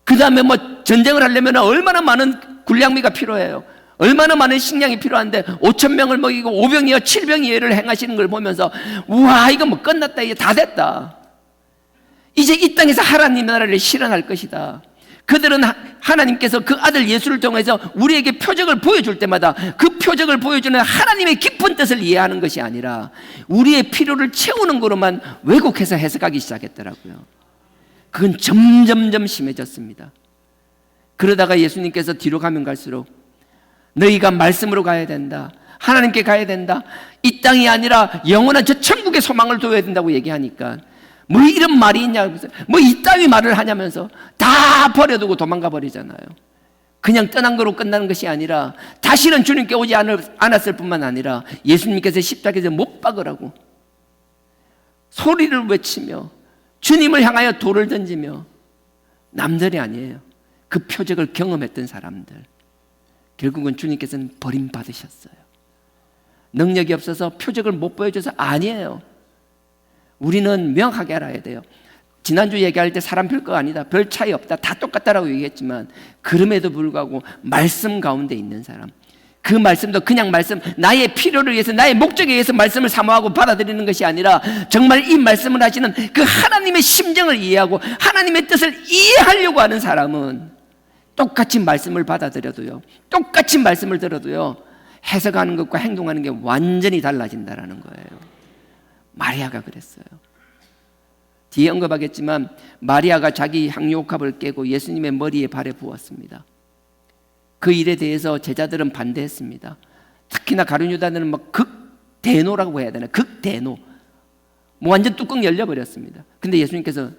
그 다음에 뭐 전쟁을 하려면 얼마나 많은 군량미가 필요해요. 얼마나 많은 식량이 필요한데 5,000명을 먹이고 5병이어 7병이어를 행하시는 걸 보면서 우와, 이거 뭐 끝났다, 이제 다 됐다. 이제 이 땅에서 하나님 나라를 실현할 것이다. 그들은 하나님께서 그 아들 예수를 통해서 우리에게 표적을 보여줄 때마다 그 표적을 보여주는 하나님의 깊은 뜻을 이해하는 것이 아니라 우리의 필요를 채우는 거로만 왜곡해서 해석하기 시작했더라고요. 그건 점점점 심해졌습니다. 그러다가 예수님께서 뒤로 가면 갈수록 너희가 말씀으로 가야 된다, 하나님께 가야 된다, 이 땅이 아니라 영원한 저 천국의 소망을 둬야 된다고 얘기하니까 뭐 이런 말이 있냐, 뭐 이따위 말을 하냐면서 다 버려두고 도망가 버리잖아요. 그냥 떠난 거로 끝나는 것이 아니라 다시는 주님께 오지 않았을 뿐만 아니라 예수님께서 십자가에서 못 박으라고 소리를 외치며 주님을 향하여 돌을 던지며, 남들이 아니에요. 그 표적을 경험했던 사람들, 결국은 주님께서는 버림받으셨어요. 능력이 없어서 표적을 못 보여줘서 아니에요. 우리는 명확하게 알아야 돼요. 지난주 얘기할 때 사람 별거 아니다, 별 차이 없다, 다 똑같다라고 얘기했지만 그럼에도 불구하고 말씀 가운데 있는 사람, 그 말씀도 그냥 말씀, 나의 필요를 위해서, 나의 목적에 의해서 말씀을 사모하고 받아들이는 것이 아니라 정말 이 말씀을 하시는 그 하나님의 심정을 이해하고 하나님의 뜻을 이해하려고 하는 사람은 똑같이 말씀을 받아들여도요, 똑같이 말씀을 들어도요, 해석하는 것과 행동하는 게 완전히 달라진다라는 거예요. 마리아가 그랬어요. 뒤에 언급하겠지만 마리아가 자기 향유옥합을 깨고 예수님의 머리에 발에 부었습니다. 그 일에 대해서 제자들은 반대했습니다. 특히나 가룟 유다는 막 극대노라고 해야 되나, 극대노, 뭐 완전 뚜껑 열려버렸습니다. 근데 예수님께서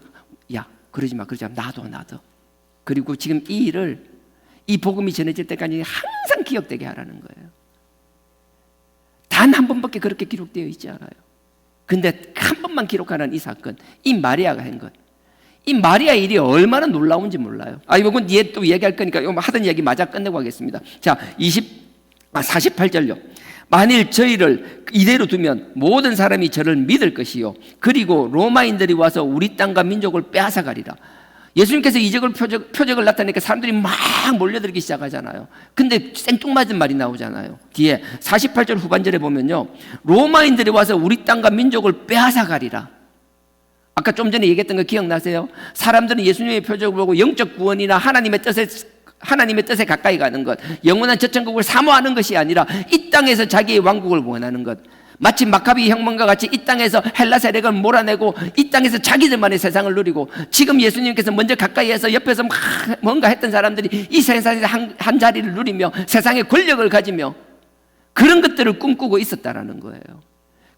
야, 그러지 마, 놔둬. 그리고 지금 이 일을, 이 복음이 전해질 때까지 항상 기억되게 하라는 거예요. 단 한 번밖에 그렇게 기록되어 있지 않아요. 근데 한 번만 기록하는 이 사건, 이 마리아가 한 것, 이 마리아 일이 얼마나 놀라운지 몰라요. 이건 뒤에 또 얘기할 거니까 이거 하던 얘기 마저 끝내고 하겠습니다. 자, 48절요. 만일 저희를 이대로 두면 모든 사람이 저를 믿을 것이요, 그리고 로마인들이 와서 우리 땅과 민족을 빼앗아가리라. 예수님께서 이적을 표적을 나타내니까 사람들이 막 몰려들기 시작하잖아요. 근데 생뚱맞은 말이 나오잖아요. 뒤에 48절 후반절에 보면요, 로마인들이 와서 우리 땅과 민족을 빼앗아가리라. 아까 좀 전에 얘기했던 거 기억나세요? 사람들은 예수님의 표적을 보고 영적 구원이나 하나님의 뜻에 가까이 가는 것, 영원한 저천국을 사모하는 것이 아니라 이 땅에서 자기의 왕국을 원하는 것, 마치 마카비 혁명과 같이 이 땅에서 헬라 세력을 몰아내고 이 땅에서 자기들만의 세상을 누리고, 지금 예수님께서 먼저 가까이에서 옆에서 막 뭔가 했던 사람들이 이 세상에서 한 자리를 누리며 세상의 권력을 가지며 그런 것들을 꿈꾸고 있었다라는 거예요.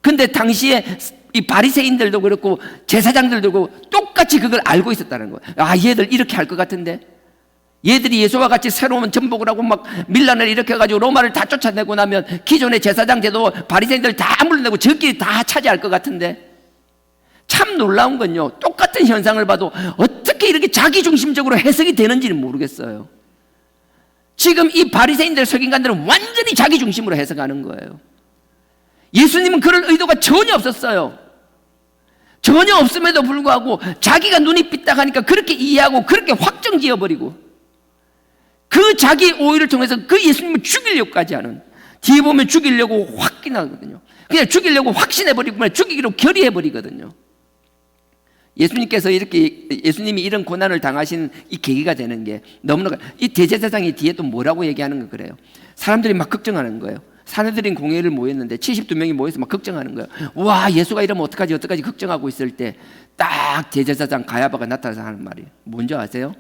근데 당시에 이 바리새인들도 그렇고 제사장들도 그렇고 똑같이 그걸 알고 있었다는 거예요. 얘들 이렇게 할 것 같은데, 얘들이 예수와 같이 새로운 전복을 하고 막 밀란을 일으켜가지고 로마를 다 쫓아내고 나면 기존의 제사장 제도 바리새인들 다 물러내고 저끼리 다 차지할 것 같은데, 참 놀라운 건요, 똑같은 현상을 봐도 어떻게 이렇게 자기중심적으로 해석이 되는지는 모르겠어요. 지금 이 바리새인들 서기관들은 완전히 자기중심으로 해석하는 거예요. 예수님은 그럴 의도가 전혀 없었어요. 전혀 없음에도 불구하고 자기가 눈이 삐딱하니까 그렇게 이해하고 그렇게 확정지어버리고 그 자기 오해를 통해서 그 예수님을 죽이려고까지 하는, 뒤에 보면 죽이려고 확신하거든요. 그냥 죽이려고 확신해버리고 죽이기로 결의해버리거든요. 예수님께서 이렇게, 예수님이 이런 고난을 당하신 이 계기가 되는 게 너무나, 이 대제사장이 뒤에 또 뭐라고 얘기하는 거 그래요. 사람들이 막 걱정하는 거예요. 사내들인 공회를 모였는데 72명이 모여서 막 걱정하는 거예요. 와, 예수가 이러면 어떡하지 걱정하고 있을 때 딱 대제사장 가야바가 나타나서 하는 말이에요. 뭔지 아세요?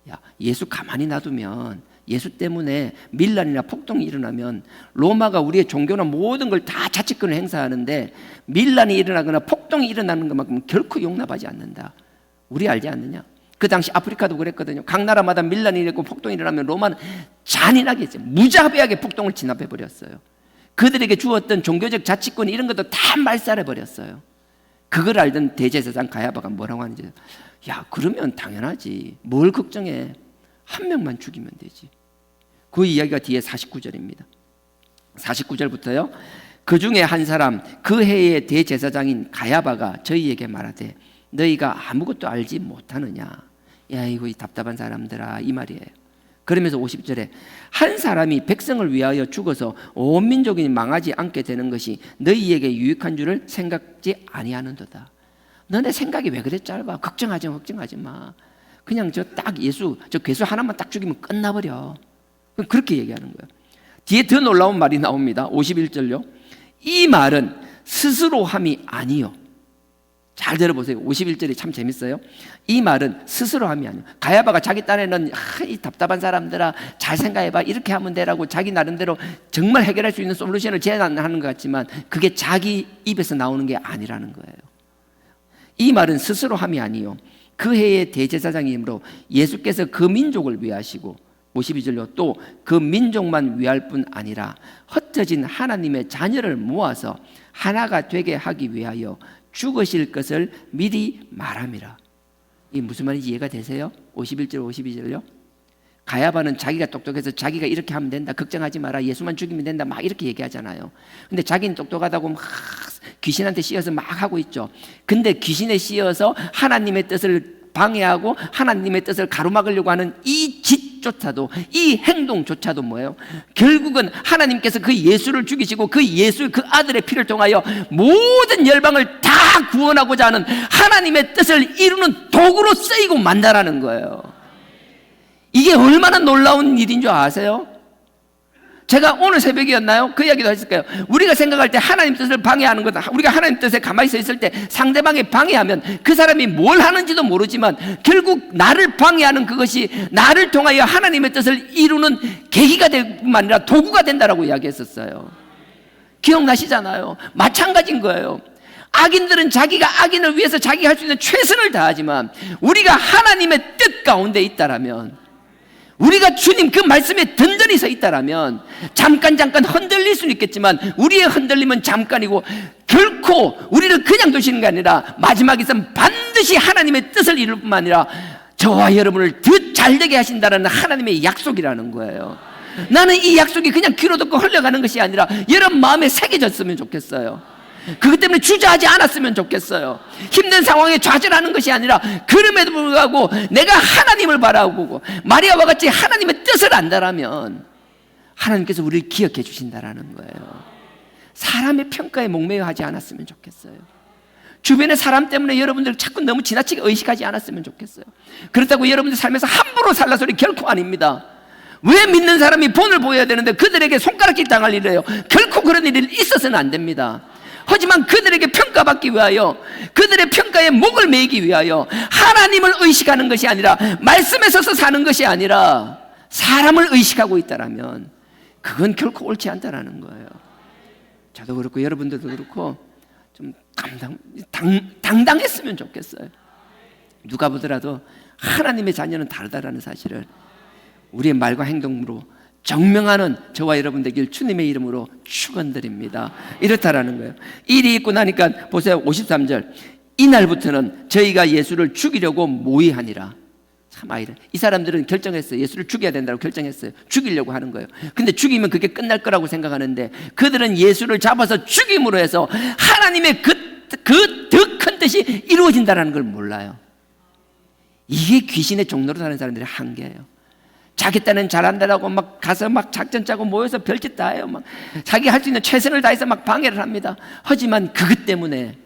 야, 예수 가만히 놔두면, 예수 때문에 밀란이나 폭동이 일어나면 로마가 우리의 종교나 모든 걸 다 자치권을 행사하는데 밀란이 일어나거나 폭동이 일어나는 것만큼 결코 용납하지 않는다. 우리 알지 않느냐? 그 당시 아프리카도 그랬거든요. 각 나라마다 밀란이 일어나고 폭동이 일어나면 로마는 잔인하게 했죠. 무자비하게 폭동을 진압해버렸어요. 그들에게 주었던 종교적 자치권 이런 것도 다 말살해버렸어요. 그걸 알던 대제사장 가야바가 뭐라고 하는지, 야, 그러면 당연하지, 뭘 걱정해, 한 명만 죽이면 되지. 그 이야기가 뒤에 49절입니다 49절부터요 그 중에 한 사람, 그 해의 대제사장인 가야바가 저희에게 말하되 너희가 아무것도 알지 못하느냐. 야, 이거 이 답답한 사람들아, 이 말이에요. 그러면서 50절에 한 사람이 백성을 위하여 죽어서 온 민족이 망하지 않게 되는 것이 너희에게 유익한 줄을 생각지 아니하는도다. 너네 생각이 왜 그래 짧아? 걱정하지 마. 그냥 저 괴수 하나만 딱 죽이면 끝나버려. 그렇게 얘기하는 거예요. 뒤에 더 놀라운 말이 나옵니다. 51절요. 이 말은 스스로 함이 아니요. 잘 들어보세요. 51절이 참 재밌어요. 이 말은 스스로 함이 아니요. 가야바가 자기 딴에는 이 답답한 사람들아 잘 생각해봐, 이렇게 하면 되라고 자기 나름대로 정말 해결할 수 있는 솔루션을 제안하는 것 같지만 그게 자기 입에서 나오는 게 아니라는 거예요. 이 말은 스스로 함이 아니요. 그 해의 대제사장이므로 예수께서 그 민족을 위하시고, 52절로 또 그 민족만 위할 뿐 아니라 흩어진 하나님의 자녀를 모아서 하나가 되게 하기 위하여 죽으실 것을 미리 말함이라. 이 무슨 말인지 이해가 되세요? 51절 52절요. 가야바는 자기가 똑똑해서 자기가 이렇게 하면 된다, 걱정하지 마라, 예수만 죽이면 된다, 막 이렇게 얘기하잖아요. 근데 자기는 똑똑하다고 막 귀신한테 씌어서 막 하고 있죠. 근데 귀신에 씌어서 하나님의 뜻을 방해하고 하나님의 뜻을 가로막으려고 하는 이 짓조차도, 이 행동조차도 뭐예요? 결국은 하나님께서 그 예수를 죽이시고 그 예수, 그 아들의 피를 통하여 모든 열방을 다 구원하고자 하는 하나님의 뜻을 이루는 도구로 쓰이고 만다라는 거예요. 이게 얼마나 놀라운 일인 줄 아세요? 제가 오늘 새벽이었나요? 그 이야기도 했을 거예요. 우리가 생각할 때 하나님 뜻을 방해하는 거다. 우리가 하나님 뜻에 가만히 서 있을 때 상대방이 방해하면 그 사람이 뭘 하는지도 모르지만 결국 나를 방해하는 그것이 나를 통하여 하나님의 뜻을 이루는 계기가 될 뿐만 아니라 도구가 된다라고 이야기했었어요. 기억나시잖아요. 마찬가지인 거예요. 악인들은 자기가 악인을 위해서 자기가 할 수 있는 최선을 다하지만 우리가 하나님의 뜻 가운데 있다라면, 우리가 주님 그 말씀에 든든히 서 있다라면 잠깐 흔들릴 수는 있겠지만 우리의 흔들림은 잠깐이고 결코 우리를 그냥 두시는 게 아니라 마지막에선 반드시 하나님의 뜻을 이룰 뿐만 아니라 저와 여러분을 더 잘되게 하신다는 하나님의 약속이라는 거예요. 나는 이 약속이 그냥 귀로 듣고 흘러가는 것이 아니라 여러분 마음에 새겨졌으면 좋겠어요. 그것 때문에 주저하지 않았으면 좋겠어요. 힘든 상황에 좌절하는 것이 아니라 그럼에도 불구하고 내가 하나님을 바라보고 마리아와 같이 하나님의 뜻을 안다라면 하나님께서 우리를 기억해 주신다라는 거예요. 사람의 평가에 목매여 하지 않았으면 좋겠어요. 주변의 사람 때문에 여러분들 자꾸 너무 지나치게 의식하지 않았으면 좋겠어요. 그렇다고 여러분들 삶에서 함부로 살라 소리 결코 아닙니다. 왜 믿는 사람이 본을 보여야 되는데 그들에게 손가락질 당할 일이에요? 결코 그런 일이 있어서는 안 됩니다. 하지만 그들에게 평가받기 위하여, 그들의 평가에 목을 매기 위하여 하나님을 의식하는 것이 아니라, 말씀에 서서 사는 것이 아니라 사람을 의식하고 있다라면 그건 결코 옳지 않다라는 거예요. 저도 그렇고 여러분들도 그렇고 좀 당당했으면 좋겠어요. 누가 보더라도 하나님의 자녀는 다르다라는 사실을 우리의 말과 행동으로 증명하는 저와 여러분 되길 주님의 이름으로 축원드립니다. 이렇다라는 거예요. 일이 있고 나니까 보세요. 53절. 이날부터는 저희가 예수를 죽이려고 모의하니라. 참 아이래. 이 사람들은 결정했어요. 예수를 죽여야 된다고 결정했어요. 죽이려고 하는 거예요. 근데 죽이면 그게 끝날 거라고 생각하는데 그들은 예수를 잡아서 죽임으로 해서 하나님의 그 더 큰 뜻이 이루어진다는 걸 몰라요. 이게 귀신의 종로로 사는 사람들의 한계예요. 자기 딴은 잘한다라고 막 가서 막 작전 짜고 모여서 별짓 다 해요. 막 자기 할 수 있는 최선을 다해서 막 방해를 합니다. 하지만 그것 때문에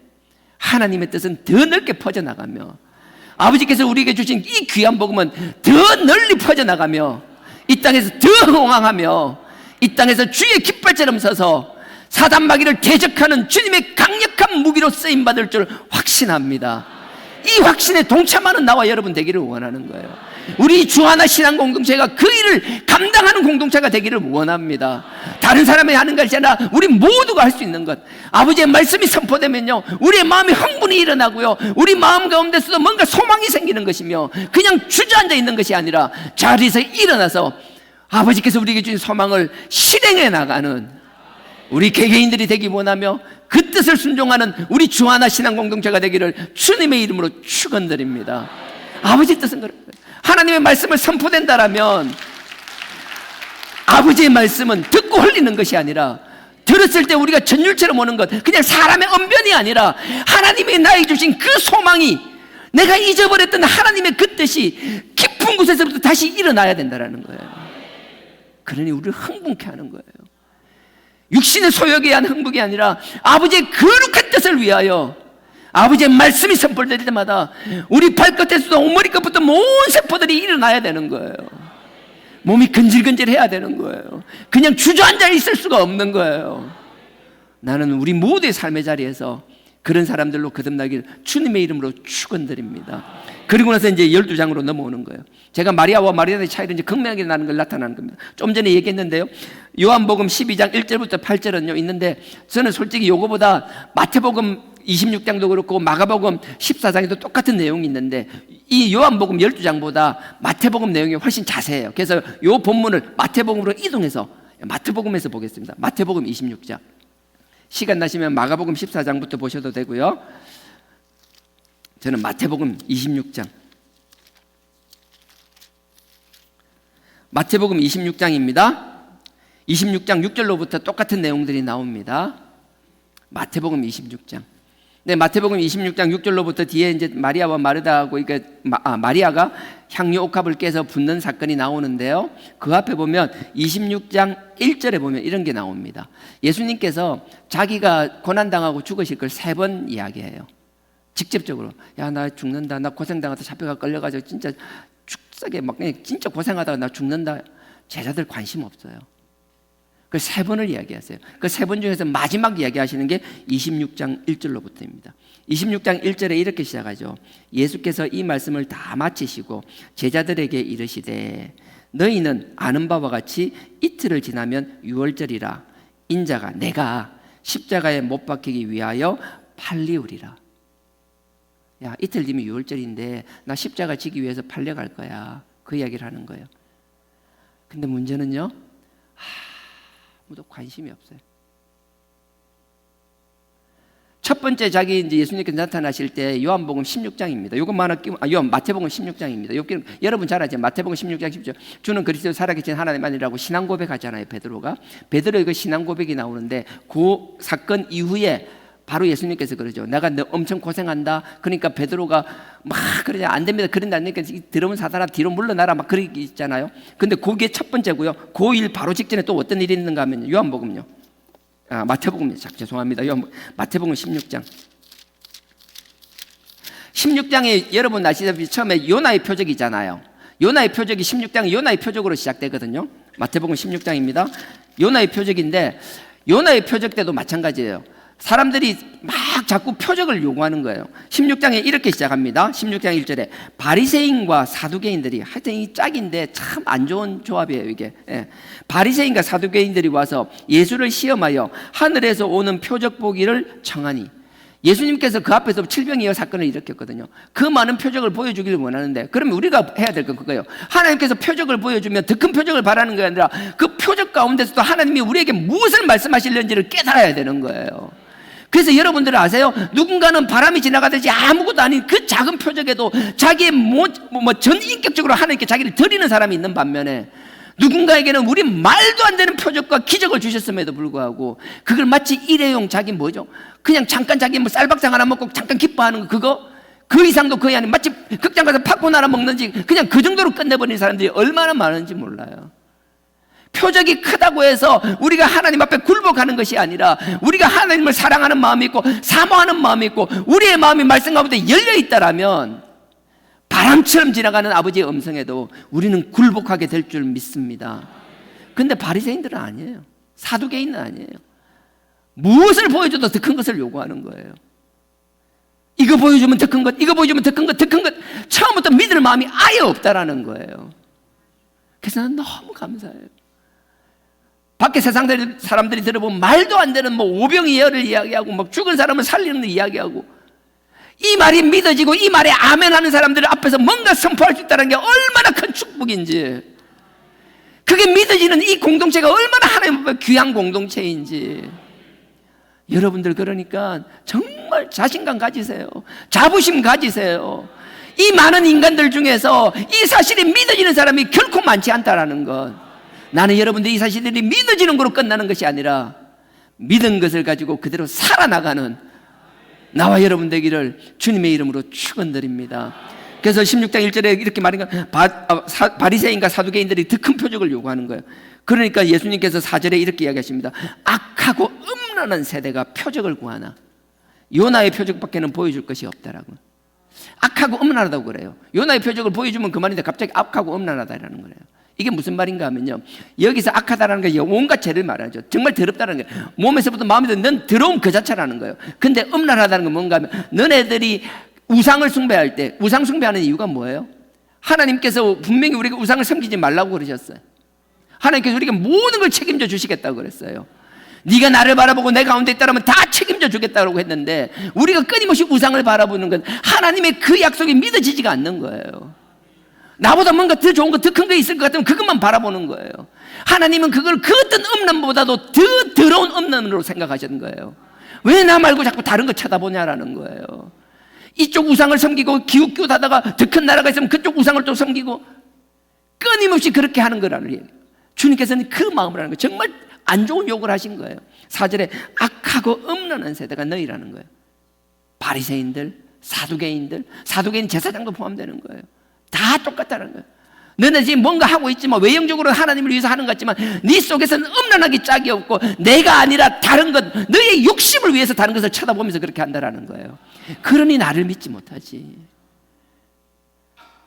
하나님의 뜻은 더 넓게 퍼져나가며 아버지께서 우리에게 주신 이 귀한 복음은 더 널리 퍼져나가며 이 땅에서 더 흥왕하며 이 땅에서 주의 깃발처럼 서서 사단 마귀를 대적하는 주님의 강력한 무기로 쓰임받을 줄 확신합니다. 이 확신에 동참하는 나와 여러분 되기를 원하는 거예요. 우리 주하나 신앙 공동체가 그 일을 감당하는 공동체가 되기를 원합니다. 다른 사람이 하는 것이 아니라 우리 모두가 할 수 있는 것. 아버지의 말씀이 선포되면요 우리의 마음에 흥분이 일어나고요 우리 마음 가운데서도 뭔가 소망이 생기는 것이며 그냥 주저앉아 있는 것이 아니라 자리에서 일어나서 아버지께서 우리에게 주신 소망을 실행해 나가는 우리 개개인들이 되기 원하며 그 뜻을 순종하는 우리 주하나 신앙 공동체가 되기를 주님의 이름으로 축원드립니다. 아버지 뜻은 그런 거예요. 하나님의 말씀을 선포된다라면 아버지의 말씀은 듣고 흘리는 것이 아니라 들었을 때 우리가 전율처럼 오는 것, 그냥 사람의 언변이 아니라 하나님이 나에게 주신 그 소망이 내가 잊어버렸던 하나님의 그 뜻이 깊은 곳에서부터 다시 일어나야 된다는 거예요. 그러니 우리를 흥분케 하는 거예요. 육신의 소욕에 의한 흥분이 아니라 아버지의 거룩한 뜻을 위하여 아버지의 말씀이 선포될 때마다 우리 발끝에서도 온머리끝부터 모든 세포들이 일어나야 되는 거예요. 몸이 근질근질해야 되는 거예요. 그냥 주저앉아 있을 수가 없는 거예요. 나는 우리 모두의 삶의 자리에서 그런 사람들로 거듭나길 주님의 이름으로 축원드립니다. 그리고 나서 이제 12장으로 넘어오는 거예요. 제가 마리아와 마리아의 차이를 이제 극명하게 나는 걸 나타나는 겁니다. 좀 전에 얘기했는데요. 요한복음 12장 1절부터 8절은요 있는데 저는 솔직히 요거보다 마태복음 26장도 그렇고 마가복음 14장에도 똑같은 내용이 있는데 이 요한복음 12장보다 마태복음 내용이 훨씬 자세해요. 그래서 요 본문을 마태복음으로 이동해서 마태복음에서 보겠습니다. 마태복음 26장. 시간 나시면 마가복음 14장부터 보셔도 되고요. 저는 마태복음 26장. 마태복음 26장입니다. 26장 6절로부터 똑같은 내용들이 나옵니다. 마태복음 26장. 네, 마태복음 26장 6절로부터 뒤에 이제 마리아와 마르다하고 마리아가 향유 옥합을 깨서 붓는 사건이 나오는데요. 그 앞에 보면 26장 1절에 보면 이런 게 나옵니다. 예수님께서 자기가 고난당하고 죽으실 걸 3번 이야기해요. 직접적으로 야 나 죽는다, 나 고생당하다 잡혀가 끌려가지고 진짜 잽싸게 막 그냥 진짜 고생하다가 나 죽는다. 제자들 관심 없어요. 그 세 번을 이야기하세요. 그 세 번 중에서 마지막 이야기하시는 게 26장 1절로부터입니다. 26장 1절에 이렇게 시작하죠. 예수께서 이 말씀을 다 마치시고 제자들에게 이르시되 너희는 아는 바와 같이 이틀을 지나면 유월절이라 인자가 내가 십자가에 못 박히기 위하여 팔리우리라. 야, 이틀 뒤면 유월절인데 나 십자가 지기 위해서 팔려갈 거야. 그 이야기를 하는 거예요. 근데 문제는요, 아무도 관심이 없어요. 첫 번째 자기 이제 예수님께서 나타나실 때 요한복음 16장입니다. 요것만 마태복음 16장입니다. 여러분 잘 아죠? 마태복음 16장 10절. 주는 그리스도 살아계신 하나님 아니라고 신앙 고백하잖아요. 베드로의 그 신앙 고백이 나오는데 그 사건 이후에 바로 예수님께서 그러죠. 내가 너 엄청 고생한다. 그러니까 베드로가 막 그러지 안 됩니다. 그런다. 그러니까 더러운 사단아 뒤로 물러나라 막 그러기 있잖아요. 근데 그게 첫 번째고요. 그 일 바로 직전에 또 어떤 일이 있는가 하면 요한복음요. 마태복음, 죄송합니다. 마태복음 16장. 16장에 여러분 아시다시피 처음에 요나의 표적이잖아요. 요나의 표적이 16장 요나의 표적으로 시작되거든요. 마태복음 16장입니다. 요나의 표적인데 요나의 표적 때도 마찬가지예요. 사람들이 막 자꾸 표적을 요구하는 거예요. 16장에 이렇게 시작합니다. 16장 1절에 바리새인과 사두개인들이, 하여튼 이 짝인데 참 안 좋은 조합이에요 이게. 바리새인과 사두개인들이 와서 예수를 시험하여 하늘에서 오는 표적 보기를 청하니, 예수님께서 그 앞에서 칠병이어 사건을 일으켰거든요. 그 많은 표적을 보여주기를 원하는데, 그러면 우리가 해야 될 건 그거예요. 하나님께서 표적을 보여주면 더 큰 표적을 바라는 게 아니라 그 표적 가운데서도 하나님이 우리에게 무엇을 말씀하시려는지를 깨달아야 되는 거예요. 그래서 여러분들 아세요? 누군가는 바람이 지나가듯이 아무것도 아닌 그 작은 표적에도 자기의 전 인격적으로 하나님께 자기를 드리는 사람이 있는 반면에, 누군가에게는 우리 말도 안 되는 표적과 기적을 주셨음에도 불구하고 그걸 마치 일회용 자기 그냥 잠깐 자기 쌀밥상 하나 먹고 잠깐 기뻐하는 그 이상도 거의 아닌, 마치 극장 가서 팝콘 하나 먹는지 그냥 그 정도로 끝내버리는 사람들이 얼마나 많은지 몰라요. 표적이 크다고 해서 우리가 하나님 앞에 굴복하는 것이 아니라, 우리가 하나님을 사랑하는 마음이 있고 사모하는 마음이 있고 우리의 마음이 말씀 가운데 열려 있다라면 바람처럼 지나가는 아버지의 음성에도 우리는 굴복하게 될 줄 믿습니다. 근데 바리새인들은 아니에요. 사두개인은 아니에요. 무엇을 보여줘도 더 큰 것을 요구하는 거예요. 이거 보여주면 더 큰 것, 이거 보여주면 더 큰 것, 더 큰 것. 처음부터 믿을 마음이 아예 없다라는 거예요. 그래서 난 너무 감사해요. 밖에 세상 사람들이 들어보면 말도 안 되는 오병이어를 이야기하고 막 죽은 사람을 살리는 이야기하고, 이 말이 믿어지고 이 말에 아멘 하는 사람들 앞에서 뭔가 선포할 수 있다는 게 얼마나 큰 축복인지, 그게 믿어지는 이 공동체가 얼마나 하나님 앞에 귀한 공동체인지. 여러분들 그러니까 정말 자신감 가지세요. 자부심 가지세요. 이 많은 인간들 중에서 이 사실이 믿어지는 사람이 결코 많지 않다라는 것. 나는 여러분들 이 사실들이 믿어지는 거로 끝나는 것이 아니라 믿은 것을 가지고 그대로 살아나가는 나와 여러분 되기를 주님의 이름으로 축원드립니다. 그래서 16장 1절에 이렇게 말한 거, 바리새인과 사두개인들이 더 큰 표적을 요구하는 거예요. 그러니까 예수님께서 4절에 이렇게 이야기하십니다. 악하고 음란한 세대가 표적을 구하나 요나의 표적밖에는 보여줄 것이 없다라고. 악하고 음란하다고 그래요. 요나의 표적을 보여주면 그만인데 갑자기 악하고 음란하다라는 거예요. 이게 무슨 말인가 하면요, 여기서 악하다라는 게 온갖 죄를 말하죠. 정말 더럽다는 거예요. 몸에서부터 마음에서 넌 더러움 그 자체라는 거예요. 근데 음란하다는 건 뭔가 하면, 너네들이 우상을 숭배할 때, 우상 숭배하는 이유가 뭐예요? 하나님께서 분명히 우리가 우상을 섬기지 말라고 그러셨어요. 하나님께서 우리가 모든 걸 책임져 주시겠다고 그랬어요. 네가 나를 바라보고 내 가운데 있다라면 다 책임져 주겠다고 했는데, 우리가 끊임없이 우상을 바라보는 건 하나님의 그 약속이 믿어지지가 않는 거예요. 나보다 뭔가 더 좋은 거, 더 큰 거 있을 것 같으면 그것만 바라보는 거예요. 하나님은 그걸 그 어떤 음란보다도 더 더러운 음란으로 생각하시는 거예요. 왜 나 말고 자꾸 다른 거 쳐다보냐라는 거예요. 이쪽 우상을 섬기고 기웃기웃하다가 더 큰 나라가 있으면 그쪽 우상을 또 섬기고 끊임없이 그렇게 하는 거라는 얘기예요. 주님께서는 그 마음을 하는 거예요. 정말 안 좋은 욕을 하신 거예요. 4절에 악하고 음란한 세대가 너희라는 거예요. 바리새인들, 사두개인 제사장도 포함되는 거예요. 다 똑같다는 거예요. 너네 지금 뭔가 하고 있지만, 외형적으로 하나님을 위해서 하는 것 같지만 네 속에서는 음란하기 짝이 없고, 내가 아니라 다른 것, 너의 욕심을 위해서 다른 것을 쳐다보면서 그렇게 한다라는 거예요. 그러니 나를 믿지 못하지.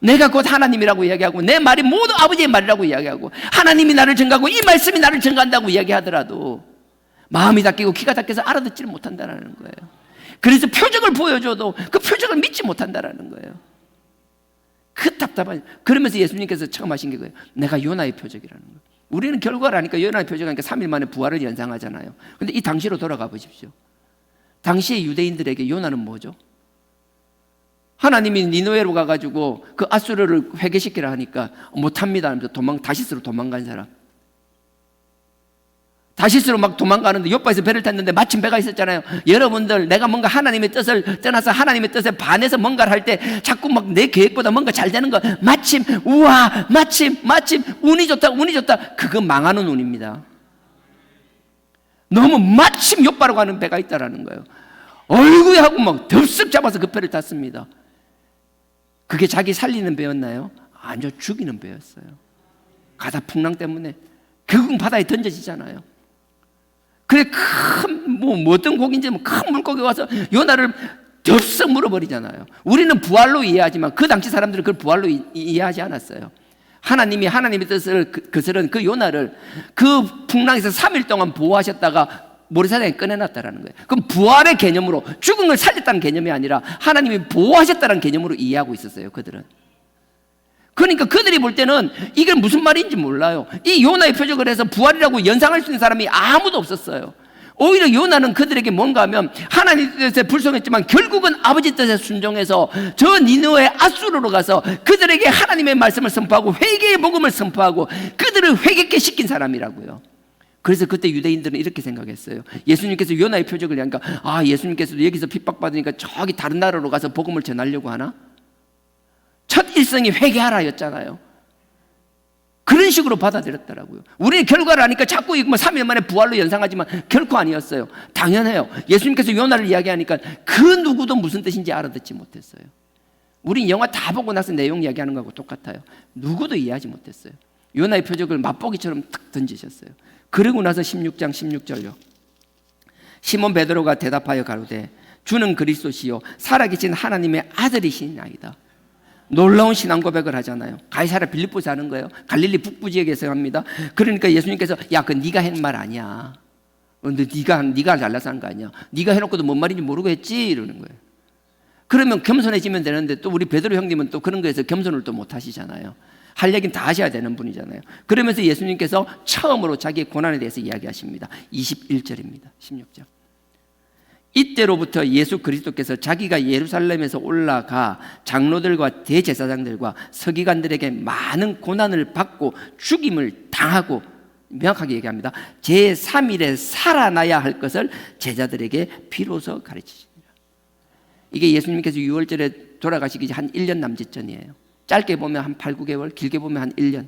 내가 곧 하나님이라고 이야기하고 내 말이 모두 아버지의 말이라고 이야기하고 하나님이 나를 증거하고 이 말씀이 나를 증거한다고 이야기하더라도 마음이 닫히고 귀가 닫혀서 알아듣지를 못한다는 거예요. 그래서 표적을 보여줘도 그 표적을 믿지 못한다는 거예요. 그 답답한. 그러면서 예수님께서 처음 하신 게 그거예요. 내가 요나의 표적이라는 거예요. 우리는 결과를 아니까 요나의 표적이니까 3일 만에 부활을 연상하잖아요. 근데 이 당시로 돌아가 보십시오. 당시의 유대인들에게 요나는 뭐죠? 하나님이 니느웨로 가가지고 그 아수르를 회개시키라 하니까 못합니다 하면서 다시스로 도망간 사람. 다시스로 막 도망가는데 요바에서 배를 탔는데 마침 배가 있었잖아요. 여러분들 내가 뭔가 하나님의 뜻을 떠나서 하나님의 뜻에 반해서 뭔가를 할 때 자꾸 막 내 계획보다 뭔가 잘 되는 거 마침 우와 마침 운이 좋다 그거 망하는 운입니다. 너무 마침 요바로 가는 배가 있다라는 거예요. 얼굴에 하고 막 덥석 잡아서 그 배를 탔습니다. 그게 자기 살리는 배였나요? 아니요, 죽이는 배였어요. 가다 풍랑 때문에 결국은 바다에 던져지잖아요. 그래 어떤 고기인지 큰 물고기 와서 요나를 덥석 물어버리잖아요. 우리는 부활로 이해하지만 그 당시 사람들은 그걸 부활로 이해하지 않았어요. 하나님이 하나님의 뜻을 거스른 그 요나를 그 풍랑에서 3일 동안 보호하셨다가 모래사장에 꺼내놨다라는 거예요. 그럼 부활의 개념으로 죽은 걸 살렸다는 개념이 아니라 하나님이 보호하셨다는 개념으로 이해하고 있었어요. 그들은. 그러니까 그들이 볼 때는 이게 무슨 말인지 몰라요. 이 요나의 표적을 해서 부활이라고 연상할 수 있는 사람이 아무도 없었어요. 오히려 요나는 그들에게 뭔가 하면 하나님 뜻에 불송했지만 결국은 아버지 뜻에 순종해서 저 니느웨 아수르로 가서 그들에게 하나님의 말씀을 선포하고 회개의 복음을 선포하고 그들을 회개케 시킨 사람이라고요. 그래서 그때 유대인들은 이렇게 생각했어요. 예수님께서 요나의 표적을 하니까 예수님께서도 여기서 핍박받으니까 저기 다른 나라로 가서 복음을 전하려고 하나? 첫 일성이 회개하라였잖아요. 그런 식으로 받아들였더라고요. 우리는 결과를 아니까 자꾸 3일 만에 부활로 연상하지만 결코 아니었어요. 당연해요. 예수님께서 요나를 이야기하니까 그 누구도 무슨 뜻인지 알아듣지 못했어요. 우린 영화 다 보고 나서 내용 이야기하는 거하고 똑같아요. 누구도 이해하지 못했어요. 요나의 표적을 맛보기처럼 탁 던지셨어요. 그러고 나서 16장 16절요. 시몬 베드로가 대답하여 가로되 주는 그리스도시요 살아계신 하나님의 아들이시나이다. 놀라운 신앙 고백을 하잖아요. 가이사랴 빌립보에서 하는 거예요. 갈릴리 북부 지역에서 합니다. 그러니까 예수님께서 그 네가 한 말 아니야. 근데 네가 잘나서 한 거 아니야. 네가 해놓고도 뭔 말인지 모르고 했지 이러는 거예요. 그러면 겸손해지면 되는데 또 우리 베드로 형님은 또 그런 거에서 겸손을 또 못 하시잖아요. 할 얘기는 다 하셔야 되는 분이잖아요. 그러면서 예수님께서 처음으로 자기의 고난에 대해서 이야기하십니다. 21절입니다. 16절. 이때로부터 예수 그리스도께서 자기가 예루살렘에서 올라가 장로들과 대제사장들과 서기관들에게 많은 고난을 받고 죽임을 당하고 명확하게 얘기합니다. 제3일에 살아나야 할 것을 제자들에게 비로소 가르치십니다. 이게 예수님께서 6월절에 돌아가시기 한 1년 남짓 전이에요. 짧게 보면 한 8, 9개월, 길게 보면 한 1년.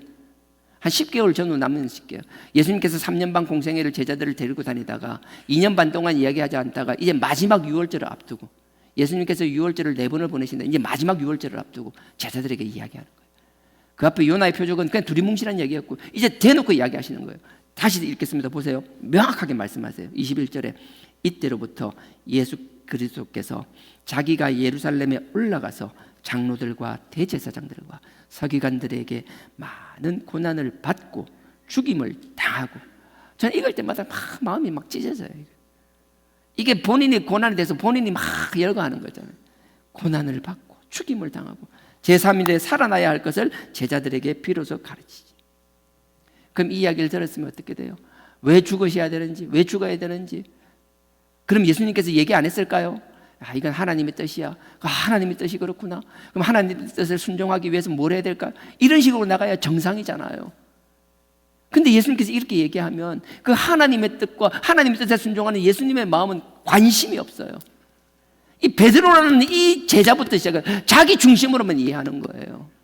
한 10개월 전후 남은 10개월. 예수님께서 3년 반 공생애를 제자들을 데리고 다니다가 2년 반 동안 이야기하지 않다가 이제 마지막 6월절을 앞두고 예수님께서 6월절을 4번을 보내신다. 이제 마지막 6월절을 앞두고 제자들에게 이야기하는 거예요. 그 앞에 요나의 표적은 그냥 두리뭉실한 얘기였고 이제 대놓고 이야기하시는 거예요. 다시 읽겠습니다. 보세요. 명확하게 말씀하세요. 21절에 이때로부터 예수 그리스도께서 자기가 예루살렘에 올라가서 장로들과 대제사장들과 서기관들에게 많은 고난을 받고 죽임을 당하고 저는 읽을 때마다 마음이 막 찢어져요. 이게 본인이 고난에 대해서 본인이 막 열거하는 거잖아요. 고난을 받고 죽임을 당하고 제3일에 살아나야 할 것을 제자들에게 비로소 가르치지. 그럼 이 이야기를 들었으면 어떻게 돼요? 왜 죽으셔야 되는지, 왜 죽어야 되는지. 그럼 예수님께서 얘기 안 했을까요? 이건 하나님의 뜻이야. 하나님의 뜻이 그렇구나. 그럼 하나님의 뜻을 순종하기 위해서 뭘 해야 될까? 이런 식으로 나가야 정상이잖아요. 근데 예수님께서 이렇게 얘기하면 그 하나님의 뜻과 하나님의 뜻에 순종하는 예수님의 마음은 관심이 없어요. 이 베드로라는 이 제자부터 시작해 자기 중심으로만 이해하는 거예요.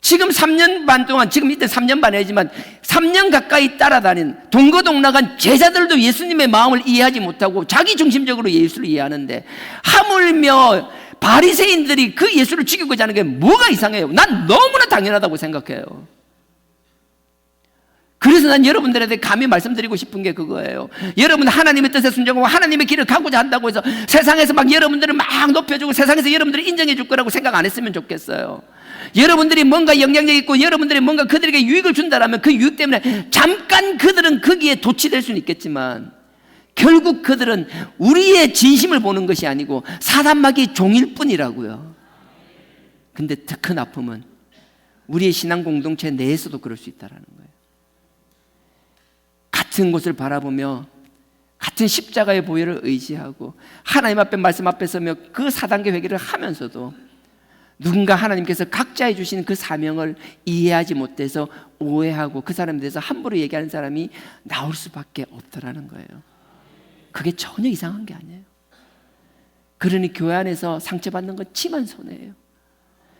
지금 3년 반 동안, 지금 이때 3년 반이지만 3년 가까이 따라다닌 동거동락한 제자들도 예수님의 마음을 이해하지 못하고 자기 중심적으로 예수를 이해하는데 하물며 바리새인들이 그 예수를 죽이고자 하는 게 뭐가 이상해요? 난 너무나 당연하다고 생각해요. 그래서 난 여러분들한테 감히 말씀드리고 싶은 게 그거예요. 여러분 하나님의 뜻에 순종하고 하나님의 길을 가고자 한다고 해서 세상에서 막 여러분들을 막 높여주고 세상에서 여러분들을 인정해 줄 거라고 생각 안 했으면 좋겠어요. 여러분들이 뭔가 영향력 있고 여러분들이 뭔가 그들에게 유익을 준다라면 그 유익 때문에 잠깐 그들은 거기에 도취될 수는 있겠지만 결국 그들은 우리의 진심을 보는 것이 아니고 사단마귀의 종일 뿐이라고요. 근데 더 큰 아픔은 우리의 신앙 공동체 내에서도 그럴 수 있다는 거예요. 같은 곳을 바라보며 같은 십자가의 보혈을 의지하고 하나님 앞에 말씀 앞에 서며 그 4단계 회개를 하면서도 누군가 하나님께서 각자에 주신 그 사명을 이해하지 못해서 오해하고 그 사람에 대해서 함부로 얘기하는 사람이 나올 수밖에 없더라는 거예요. 그게 전혀 이상한 게 아니에요. 그러니 교회 안에서 상처받는 건 심한 손해예요.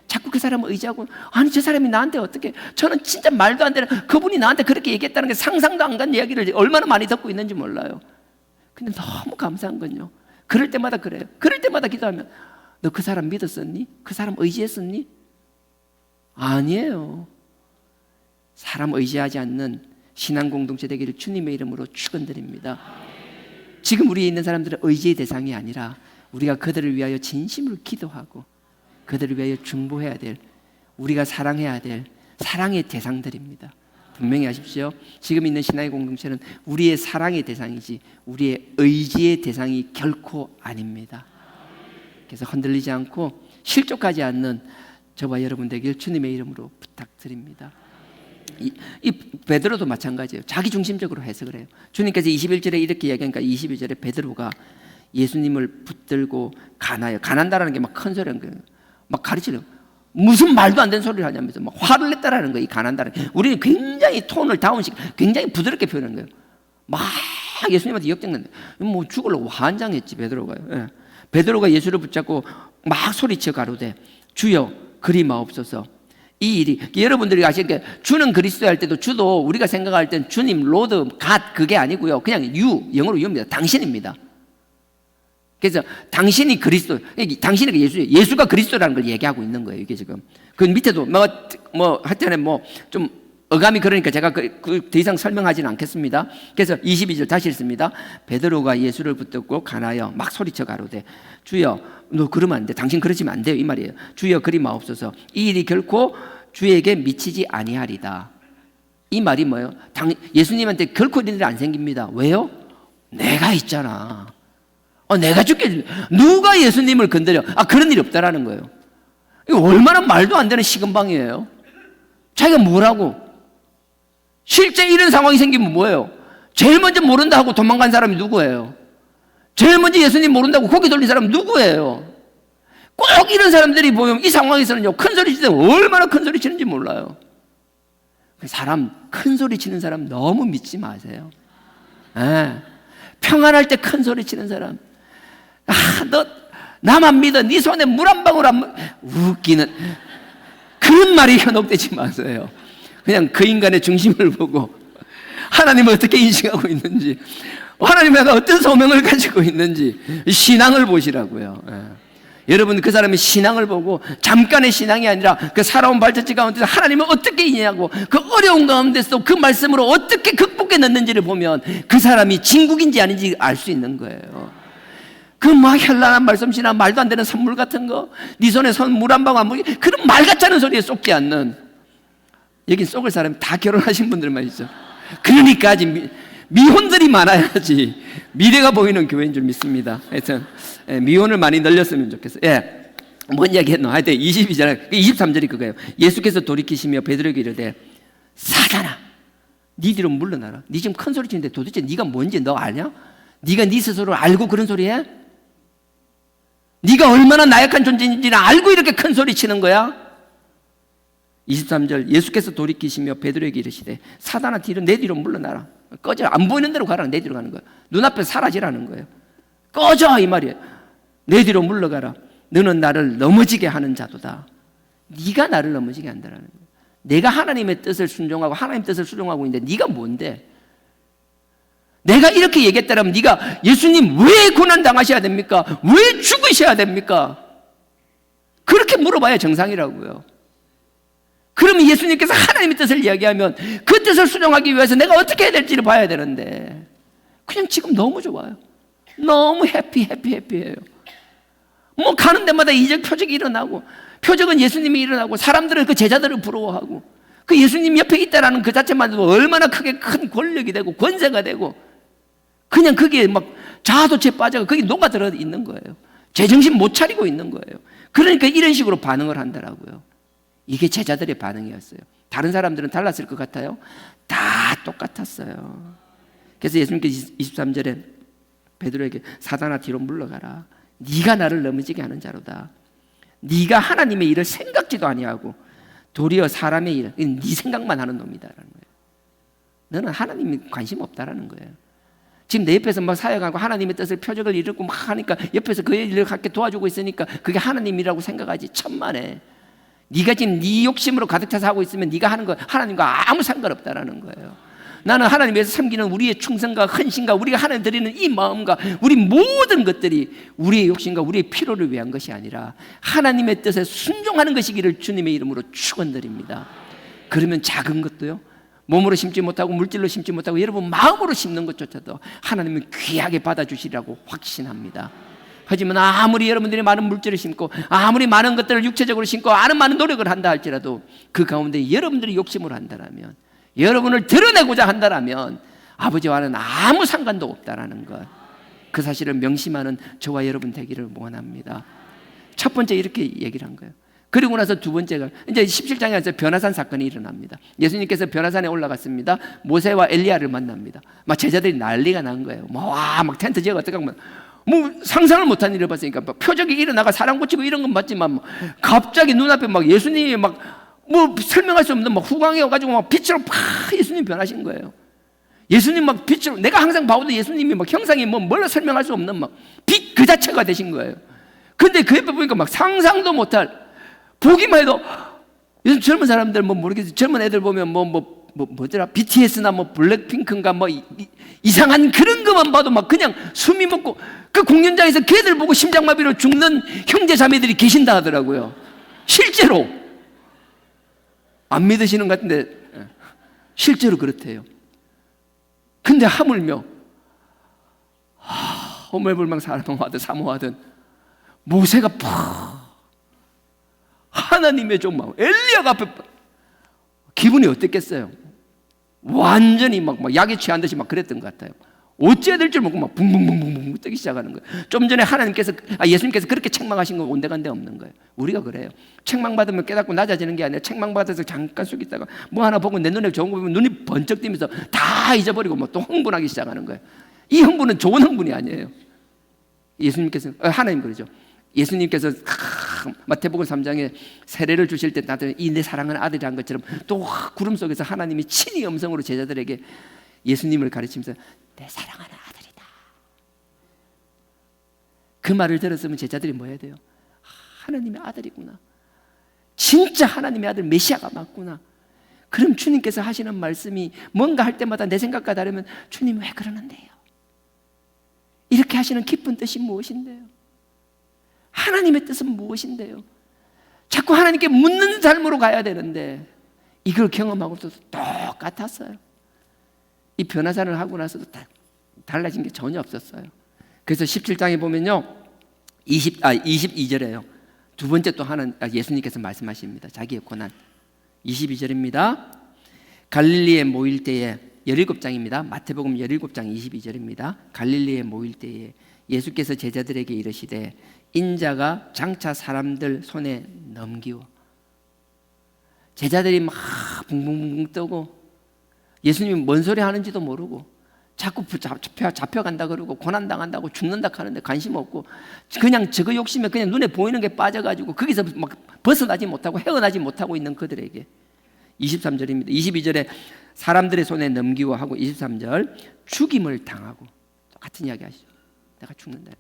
자꾸 그 사람을 의지하고 아니 저 사람이 나한테 어떻게 저는 진짜 말도 안 되는 그분이 나한테 그렇게 얘기했다는 게 상상도 안 간 이야기를 얼마나 많이 듣고 있는지 몰라요. 근데 너무 감사한 건요, 그럴 때마다 그래요. 그럴 때마다 기도하면 너 그 사람 믿었었니? 그 사람 의지했었니? 아니에요. 사람 의지하지 않는 신앙 공동체 되기를 주님의 이름으로 축원드립니다. 지금 우리에 있는 사람들은 의지의 대상이 아니라 우리가 그들을 위하여 진심으로 기도하고 그들을 위하여 중보해야 될, 우리가 사랑해야 될 사랑의 대상들입니다. 분명히 아십시오. 지금 있는 신앙의 공동체는 우리의 사랑의 대상이지 우리의 의지의 대상이 결코 아닙니다. 그래서 흔들리지 않고 실족하지 않는 저와 여러분 되길 주님의 이름으로 부탁드립니다. 이 베드로도 마찬가지예요. 자기 중심적으로 해석을 해요. 주님께서 21절에 이렇게 이야기하니까 22절에 베드로가 예수님을 붙들고 가나요. 가난다라는 게 막 큰 소리라는 거예요. 막 가르치려고 무슨 말도 안 되는 소리를 하냐면서 막 화를 냈다라는 거예요. 이 가난다는. 우리는 굉장히 톤을 다운시켜 굉장히 부드럽게 표현한 거예요. 막 예수님한테 역정난다. 뭐 죽으려고 환장했지 베드로가요. 예. 베드로가 예수를 붙잡고 막 소리쳐 가로되 주여 그리 마옵소서. 이 일이 여러분들이 아시게 주는 그리스도 할 때도 주도 우리가 생각할 땐 주님, 로드, 갓 그게 아니고요. 그냥 영어로 유입니다. 당신입니다. 그래서 당신이 그리스도, 당신이 예수예요. 예수가 그리스도라는 걸 얘기하고 있는 거예요. 이게 지금 그 밑에도 하여튼에 좀 어감이 그러니까 제가 더 이상 설명하지는 않겠습니다. 그래서 22절 다시 읽습니다. 베드로가 예수를 붙들고 가나여 막 소리쳐 가로되 주여 너 그러면 안 돼. 당신 그러시면 안 돼요. 이 말이에요. 주여 그리 마옵소서. 이 일이 결코 주에게 미치지 아니하리다. 이 말이 뭐예요? 예수님한테 결코 이런 일이 안 생깁니다. 왜요? 내가 있잖아. 내가 죽게 누가 예수님을 건드려? 그런 일이 없다라는 거예요. 이거 얼마나 말도 안 되는 시건방이에요. 자기가 뭐라고? 실제 이런 상황이 생기면 뭐예요? 제일 먼저 모른다 하고 도망간 사람이 누구예요? 제일 먼저 예수님 모른다고 고개 돌린 사람은 누구예요? 꼭 이런 사람들이 보면 이 상황에서는요, 큰 소리 치는데 얼마나 큰 소리 치는지 몰라요. 사람, 큰 소리 치는 사람 너무 믿지 마세요. 평안할 때 큰 소리 치는 사람. 너 나만 믿어. 네 손에 물 한 방울 안 웃기는 그런 말이 현혹되지 마세요. 그냥 그 인간의 중심을 보고 하나님을 어떻게 인식하고 있는지, 하나님의 어떤 소명을 가지고 있는지 신앙을 보시라고요. 여러분 그 사람의 신앙을 보고 잠깐의 신앙이 아니라 그 살아온 발자취 가운데서 하나님을 어떻게 이해하고 그 어려운 가운데서 그 말씀으로 어떻게 극복해 냈는지를 보면 그 사람이 진국인지 아닌지 알 수 있는 거예요. 그 막 현란한 말씀이나 말도 안 되는 선물 같은 거, 네 손에 물 한 방울 안 보이, 그런 말 같지 않은 소리에 쏟지 않는, 여긴 속을 사람이 다 결혼하신 분들만 있죠. 그러니까 아직 미혼들이 많아야지 미래가 보이는 교회인 줄 믿습니다. 하여튼 미혼을 많이 늘렸으면 좋겠어요. 뭔 이야기 했노? 하여튼 22절, 23절이 그거예요. 예수께서 돌이키시며 베드로에게 이르되 사단아 네 뒤로 물러나라. 네 지금 큰 소리 치는데 도대체 네가 뭔지 너 아냐? 네가 네 스스로 알고 그런 소리 해? 네가 얼마나 나약한 존재인지는 알고 이렇게 큰 소리 치는 거야? 23절 예수께서 돌이키시며 베드로에게 이르시되 사단아 내 뒤로 물러나라. 꺼져. 안 보이는 대로 가라. 내 뒤로 가는 거야. 눈앞에 사라지라는 거예요. 꺼져 이 말이에요. 내 뒤로 물러가라. 너는 나를 넘어지게 하는 자도다. 네가 나를 넘어지게 한다라는 거예요. 내가 하나님의 뜻을 순종하고 하나님 뜻을 수종하고 있는데 네가 뭔데? 내가 이렇게 얘기했다면 네가 예수님 왜 고난당하셔야 됩니까? 왜 죽으셔야 됩니까? 그렇게 물어봐야 정상이라고요. 그러면 예수님께서 하나님의 뜻을 이야기하면 그 뜻을 수종하기 위해서 내가 어떻게 해야 될지를 봐야 되는데 그냥 지금 너무 좋아요. 너무 해피해요. 뭐 가는 데마다 이적 표적이 일어나고 표적은 예수님이 일어나고 사람들은 그 제자들을 부러워하고 그 예수님 옆에 있다라는 그 자체만으로 얼마나 크게 큰 권력이 되고 권세가 되고 그냥 거기에 막 자아도취에 빠져가 거기 녹아들어 있는 거예요. 제정신 못 차리고 있는 거예요. 그러니까 이런 식으로 반응을 한다라고요. 이게 제자들의 반응이었어요. 다른 사람들은 달랐을 것 같아요? 다 똑같았어요. 그래서 예수님께서 23절에 베드로에게 사단아 뒤로 물러가라. 네가 나를 넘어지게 하는 자로다. 네가 하나님의 일을 생각지도 아니하고 도리어 사람의 일을 네 생각만 하는 놈이다라는 거예요. 너는 하나님이 관심 없다라는 거예요. 지금 내 옆에서 막 사역하고 하나님의 뜻을 표적을 이루고 막 하니까 옆에서 그 일을 갖게 도와주고 있으니까 그게 하나님이라고 생각하지. 천만에 네가 지금 네 욕심으로 가득 차서 하고 있으면 네가 하는 거 하나님과 아무 상관없다라는 거예요. 나는 하나님 위해서 섬기는 우리의 충성과 헌신과 우리가 하나님 드리는 이 마음과 우리 모든 것들이 우리의 욕심과 우리의 필요를 위한 것이 아니라 하나님의 뜻에 순종하는 것이기를 주님의 이름으로 축원드립니다. 그러면 작은 것도요, 몸으로 심지 못하고 물질로 심지 못하고 여러분 마음으로 심는 것조차도 하나님은 귀하게 받아주시리라고 확신합니다. 하지만 아무리 여러분들이 많은 물질을 심고 아무리 많은 것들을 육체적으로 심고 많은 노력을 한다 할지라도 그 가운데 여러분들이 욕심을 한다면, 여러분을 드러내고자 한다면 아버지와는 아무 상관도 없다라는 것, 그 사실을 명심하는 저와 여러분 되기를 원합니다. 첫 번째 이렇게 얘기를 한 거예요. 그리고 나서 두 번째가 이제 17장에서 변화산 사건이 일어납니다. 예수님께서 변화산에 올라갔습니다. 모세와 엘리야를 만납니다. 막 제자들이 난리가 난 거예요. 막 텐트 지어가 어떡하고 뭐 상상을 못한 일을 봤으니까 막 표적이 일어나가 사람 고치고 이런 건 맞지만 갑자기 눈앞에 막 예수님이 막 뭐 설명할 수 없는 막 후광이 와가지고 막 빛으로 팍 예수님 변하신 거예요. 예수님 막 빛으로, 내가 항상 봐오던 예수님이 막 형상이 뭐 뭘로 설명할 수 없는 막 빛 그 자체가 되신 거예요. 근데 그 옆에 보니까 막 상상도 못할, 보기만 해도 요즘 젊은 사람들 뭐 모르겠어요. 젊은 애들 보면 뭐더라 BTS나 뭐 블랙핑크인가 뭐 이상한 그런 것만 봐도 막 그냥 숨이 멎고 그 공연장에서 걔들 보고 심장마비로 죽는 형제 자매들이 계신다 하더라고요. 실제로 안 믿으시는 것 같은데 실제로 그렇대요. 근데 하물며 호멜불망 사모하든 사모하든 모세가 하나님의 종말 엘리야가 앞에 기분이 어땠겠어요? 완전히 막 약에 취한 듯이 막 그랬던 것 같아요. 어찌해야 될 줄 모르고 막 붕붕붕붕붕 뜨기 시작하는 거예요. 좀 전에 예수님께서 그렇게 책망하신 건 온데간데 없는 거예요. 우리가 그래요. 책망받으면 깨닫고 낮아지는 게 아니라 책망받아서 잠깐 쑥 있다가 뭐 하나 보고 내 눈에 좋은 거 보면 눈이 번쩍 뜨면서 다 잊어버리고 뭐 또 흥분하기 시작하는 거예요. 이 흥분은 좋은 흥분이 아니에요. 하나님 그러죠. 예수님께서 마태복음 3장에 세례를 주실 때 나도 이 내 사랑하는 아들이 한 것처럼 또 구름 속에서 하나님이 친히 음성으로 제자들에게 예수님을 가르치면서 내 사랑하는 아들이다. 그 말을 들었으면 제자들이 뭐 해야 돼요? 하나님의 아들이구나. 진짜 하나님의 아들 메시아가 맞구나. 그럼 주님께서 하시는 말씀이 뭔가 할 때마다 내 생각과 다르면 주님 왜 그러는데요? 이렇게 하시는 깊은 뜻이 무엇인데요? 하나님의 뜻은 무엇인데요? 자꾸 하나님께 묻는 삶으로 가야 되는데 이걸 경험하고도 똑같았어요. 이 변화산을 하고 나서도 달라진 게 전혀 없었어요. 그래서 17장에 보면요 22절에요 두 번째 또 예수님께서 말씀하십니다. 자기의 고난 22절입니다. 갈릴리에 모일 때에 17장입니다. 마태복음 17장 22절입니다. 갈릴리에 모일 때에 예수께서 제자들에게 이르시되 인자가 장차 사람들 손에 넘기워. 제자들이 막 붕붕붕 떠고 예수님이 뭔 소리 하는지도 모르고 자꾸 잡혀간다 그러고 고난당한다고 죽는다 하는데 관심 없고 그냥 저거 욕심에 그냥 눈에 보이는 게 빠져가지고 거기서 막 벗어나지 못하고 헤어나지 못하고 있는 그들에게 23절입니다. 22절에 사람들의 손에 넘기워 하고 23절 죽임을 당하고 똑같은 이야기 하시죠. 내가 죽는다.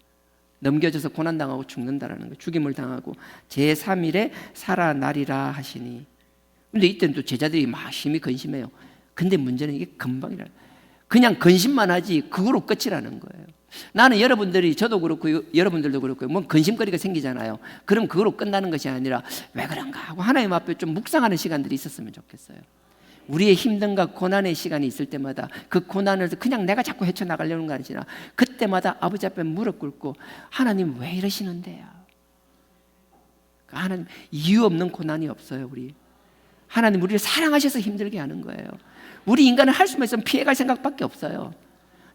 넘겨져서 고난당하고 죽는다라는 거예요. 죽임을 당하고 제3일에 살아나리라 하시니. 근데 이때는 또 제자들이 막 심히 근심해요. 근데 문제는 이게 금방이라. 그냥 근심만 하지 그거로 끝이라는 거예요. 나는 여러분들이 저도 그렇고 여러분들도 그렇고 뭐 근심거리가 생기잖아요. 그럼 그거로 끝나는 것이 아니라 왜 그런가 하고 하나님 앞에 좀 묵상하는 시간들이 있었으면 좋겠어요. 우리의 힘든가 고난의 시간이 있을 때마다 그 고난을 그냥 내가 자꾸 헤쳐나가려는 거 아니라 그때마다 아버지 앞에 무릎 꿇고 하나님 왜 이러시는데요? 하나님 이유 없는 고난이 없어요. 우리 하나님 우리를 사랑하셔서 힘들게 하는 거예요. 우리 인간은 할 수만 있으면 피해갈 생각밖에 없어요.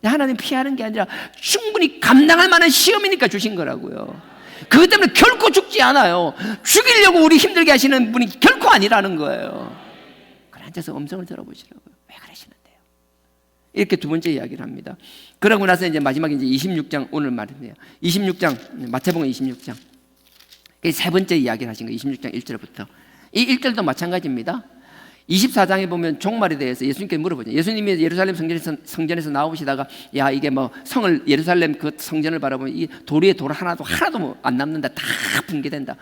하나님 피하는 게 아니라 충분히 감당할 만한 시험이니까 주신 거라고요. 그것 때문에 결코 죽지 않아요. 죽이려고 우리 힘들게 하시는 분이 결코 아니라는 거예요. 그래 앉아서 음성을 들어보시라고요. 왜 그러시는데요? 이렇게 두 번째 이야기를 합니다. 그러고 나서 이제 마지막에 이제 26장 오늘 말인데요. 26장 마태복음 26장 세 번째 이야기를 하신 거예요. 26장 1절부터 이 1절도 마찬가지입니다. 24장에 보면 종말에 대해서 예수님께 물어보죠. 예수님이 예루살렘 성전에서 나오시다가 야 이게 뭐 성을 예루살렘 그 성전을 바라보면 이 돌 위에 돌 하나도 뭐 안 남는다. 다 붕괴된다.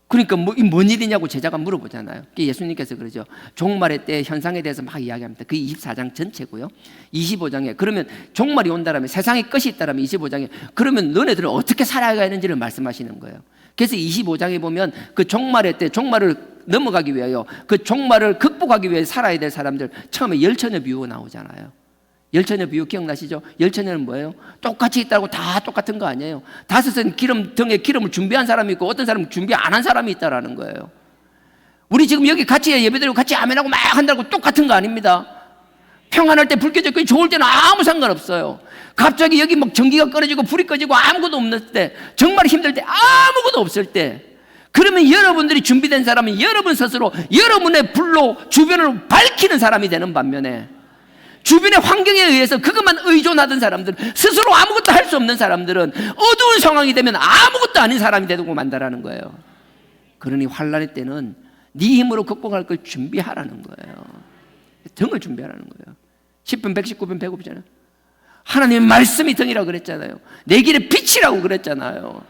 그러니까 뭔 일이냐고 제자가 물어보잖아요. 예수님께서 그러죠. 종말의 때 현상에 대해서 막 이야기합니다. 그 24장 전체고요. 25장에 그러면 종말이 온다라면 세상의 끝이 있다라면 25장에 그러면 너네들은 어떻게 살아가야 하는지를 말씀하시는 거예요. 그래서 25장에 보면 그 종말의 때 종말을 넘어가기 위하여 그 종말을 극복하기 위해 살아야 될 사람들 처음에 열처녀 비유가 나오잖아요. 열처녀 비유 기억나시죠? 열처녀는 뭐예요? 똑같이 있다고 다 똑같은 거 아니에요. 다섯은 등에 기름을 준비한 사람이 있고 어떤 사람은 준비 안 한 사람이 있다라는 거예요. 우리 지금 여기 같이 예배드리고 같이 아멘하고 막 한다고 똑같은 거 아닙니다. 평안할 때 불 켜졌고 좋을 때는 아무 상관없어요. 갑자기 여기 막 전기가 끊어지고 불이 꺼지고 아무것도 없는 때 정말 힘들 때 아무것도 없을 때 그러면 여러분들이 준비된 사람은 여러분 스스로 여러분의 불로 주변을 밝히는 사람이 되는 반면에 주변의 환경에 의해서 그것만 의존하던 사람들 스스로 아무것도 할 수 없는 사람들은 어두운 상황이 되면 아무것도 아닌 사람이 되고 만다라는 거예요. 그러니 환난의 때는 네 힘으로 극복할 걸 준비하라는 거예요. 등을 준비하라는 거예요. 10편 119편 105편 하나님의 말씀이 등이라고 그랬잖아요. 내 길의 빛이라고 그랬잖아요.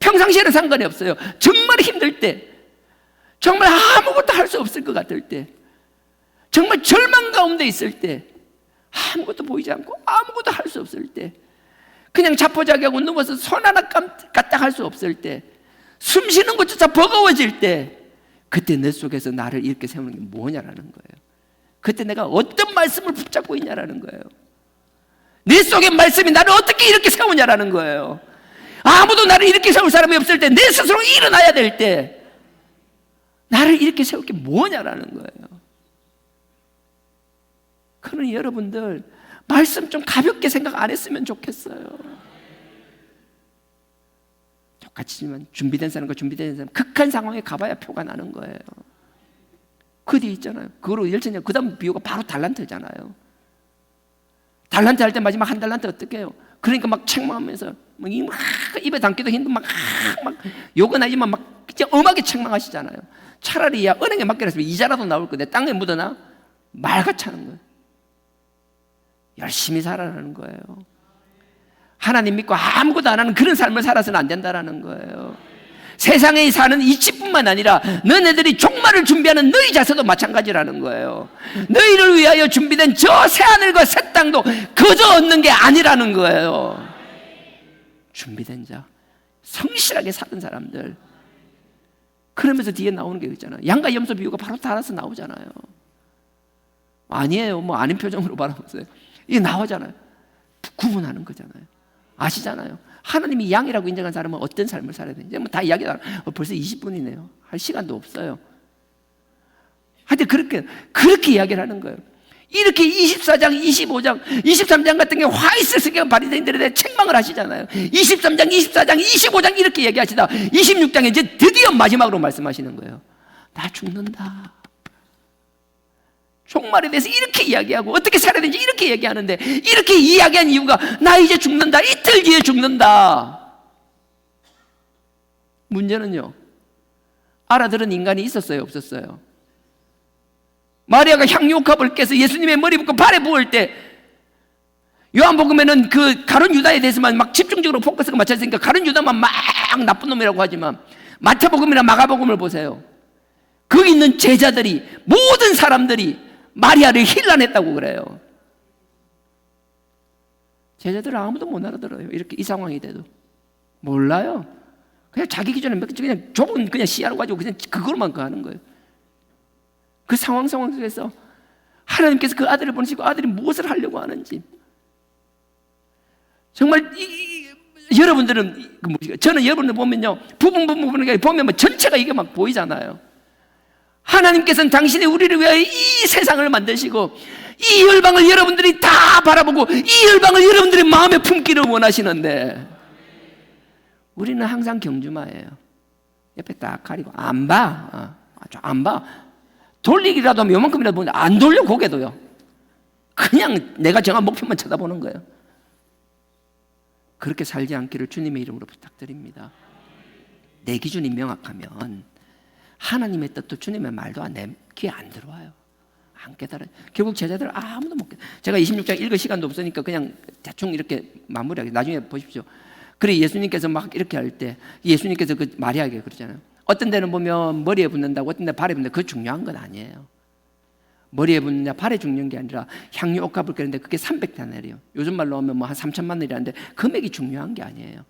평상시에는 상관이 없어요. 정말 힘들 때 정말 아무것도 할 수 없을 것 같을 때 정말 절망 가운데 있을 때 아무것도 보이지 않고 아무것도 할 수 없을 때 그냥 자포자기하고 누워서 손 하나 까딱할 수 없을 때 숨 쉬는 것조차 버거워질 때 그때 내 속에서 나를 이렇게 세우는 게 뭐냐라는 거예요. 그때 내가 어떤 말씀을 붙잡고 있냐라는 거예요. 내 속의 말씀이 나를 어떻게 이렇게 세우냐라는 거예요. 아무도 나를 이렇게 세울 사람이 없을 때 내 스스로 일어나야 될 때 나를 이렇게 세울 게 뭐냐라는 거예요. 그러니 여러분들 말씀 좀 가볍게 생각 안 했으면 좋겠어요. 똑같지만 준비된 사람과 준비된 사람 극한 상황에 가봐야 표가 나는 거예요. 그 뒤에 있잖아요. 그거로 열천년 그 다음 비유가 바로 달란트잖아요. 달란트 할 때 마지막 한 달란트 어떻게 해요? 그러니까 막 책망하면서 막 입에 담기도 힘든 막 욕은 하지만 막 진짜 엄하게 책망하시잖아요. 차라리 야 은행에 맡겨놨으면 이자라도 나올 건데 땅에 묻어나 말같이 하는 거예요. 열심히 살아라는 거예요. 하나님 믿고 아무것도 안 하는 그런 삶을 살아서는 안 된다라는 거예요. 세상에 사는 이치뿐만 아니라 너네들이 종말을 준비하는 너희 자세도 마찬가지라는 거예요. 너희를 위하여 준비된 저 새하늘과 새 땅도 그저 얻는 게 아니라는 거예요. 준비된 자, 성실하게 사는 사람들. 그러면서 뒤에 나오는 게 있잖아요. 양과 염소 비유가 바로 따라서 나오잖아요. 아니에요. 뭐 아닌 표정으로 바라보세요. 이게 나오잖아요. 구분하는 거잖아요. 아시잖아요. 하나님이 양이라고 인정한 사람은 어떤 삶을 살아야 되는지 다 이야기가 벌써 20분이네요. 할 시간도 없어요. 하여튼 그렇게 이야기를 하는 거예요. 이렇게 24장, 25장, 23장 같은 게 화이스스가 바리새인들에 대해 책망을 하시잖아요. 23장, 24장, 25장 이렇게 얘기하시다 26장에 이제 드디어 마지막으로 말씀하시는 거예요. 나 죽는다. 종말에 대해서 이렇게 이야기하고 어떻게 살아야 되는지 이렇게 얘기하는데 이렇게 이야기한 이유가 나 이제 죽는다. 이틀 뒤에 죽는다. 문제는요. 알아들은 인간이 있었어요? 없었어요? 마리아가 향유컵을 깨서 예수님의 머리 붓고 발에 부을 때 요한복음에는 그 가룟 유다에 대해서만 막 집중적으로 포커스가 맞춰있으니까 가룟 유다만 막 나쁜 놈이라고 하지만 마태복음이나 마가복음을 보세요. 거기 있는 제자들이 모든 사람들이 마리아를 힐난했다고 그래요. 제자들은 아무도 못 알아들어요. 이렇게 이 상황이 돼도 몰라요. 그냥 자기 기준에 그냥 좁은 그냥 시야로 가지고 그냥 그걸만 하는 거예요. 그 상황 속에서 하나님께서 그 아들을 보내시고 아들이 무엇을 하려고 하는지 정말 여러분들은 저는 여러분들 보면요, 부분 보면 뭐 전체가 이게 막 보이잖아요. 하나님께서는 당신이 우리를 위하여 이 세상을 만드시고 이 열방을 여러분들이 다 바라보고 이 열방을 여러분들의 마음에 품기를 원하시는데 우리는 항상 경주마예요. 옆에 딱 가리고 안 봐. 안 봐. 돌리기라도 하면 요만큼이라도 보는데 안 돌려, 고개도요. 그냥 내가 정한 목표만 쳐다보는 거예요. 그렇게 살지 않기를 주님의 이름으로 부탁드립니다. 내 기준이 명확하면 하나님의 뜻도 주님의 말도 내 귀에 안 들어와요. 안 깨달아요. 결국 제자들 아무도 못 깨달아요. 제가 26장 읽을 시간도 없으니까 그냥 대충 이렇게 마무리하게, 나중에 보십시오. 그래, 예수님께서 막 이렇게 할 때 예수님께서 그 마리아에게 그러잖아요. 어떤 데는 보면 머리에 붙는다고, 어떤 데 발에 붙는다. 그거 중요한 건 아니에요. 머리에 붙느냐 발에 죽는 게 아니라 향유 옥합을 깨는데 그게 300데나리요. 요즘 말로 하면 뭐 한 3천만 원이라는데 금액이 중요한 게 아니에요.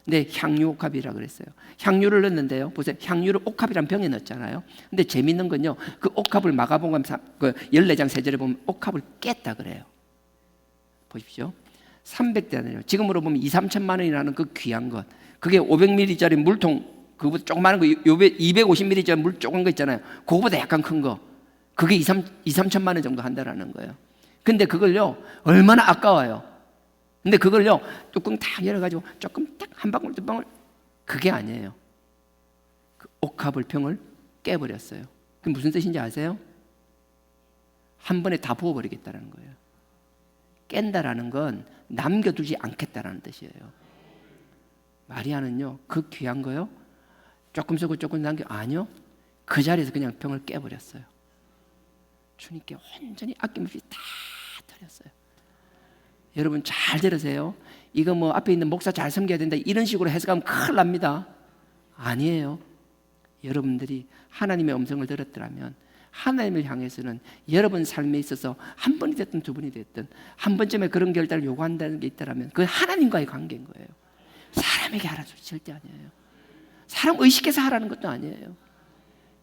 근데 향유 옥합이라 그랬어요. 향유를 넣는데요, 보세요. 향유를 옥합이란 병에 넣었잖아요. 근데 재밌는 건요, 그 옥합을 마가복음 그 14장 3절에 보면 옥합을 깼다 그래요. 보십시오. 300데나리요. 지금으로 보면 2, 3천만 원이라는 그 귀한 것. 그게 500ml짜리 물통, 그거보다 조그마한 거, 250ml짜리 물 조금 거 있잖아요. 그거보다 약간 큰 거. 그게 2, 3천만 원 정도 한다라는 거예요. 근데 그걸요, 얼마나 아까워요. 근데 그걸요, 뚜껑 딱 열어가지고 조금 딱 한 방울 두 방울, 그게 아니에요. 그 옥합을 병을 깨버렸어요. 그게 무슨 뜻인지 아세요? 한 번에 다 부어버리겠다는 거예요. 깬다라는 건 남겨두지 않겠다라는 뜻이에요. 마리아는요, 그 귀한 거요, 조금 쓰고 조금 남겨, 아니요, 그 자리에서 그냥 병을 깨버렸어요. 주님께 온전히 아낌없이 다 드렸어요. 여러분 잘 들으세요. 이거 뭐 앞에 있는 목사 잘 섬겨야 된다 이런 식으로 해석하면 큰일 납니다. 아니에요. 여러분들이 하나님의 음성을 들었더라면 하나님을 향해서는 여러분 삶에 있어서 한 번이 됐든 두 번이 됐든 한 번쯤에 그런 결단을 요구한다는 게 있다면 그건 하나님과의 관계인 거예요. 사람에게 하라는 소리 절대 아니에요. 사람 의식해서 하라는 것도 아니에요.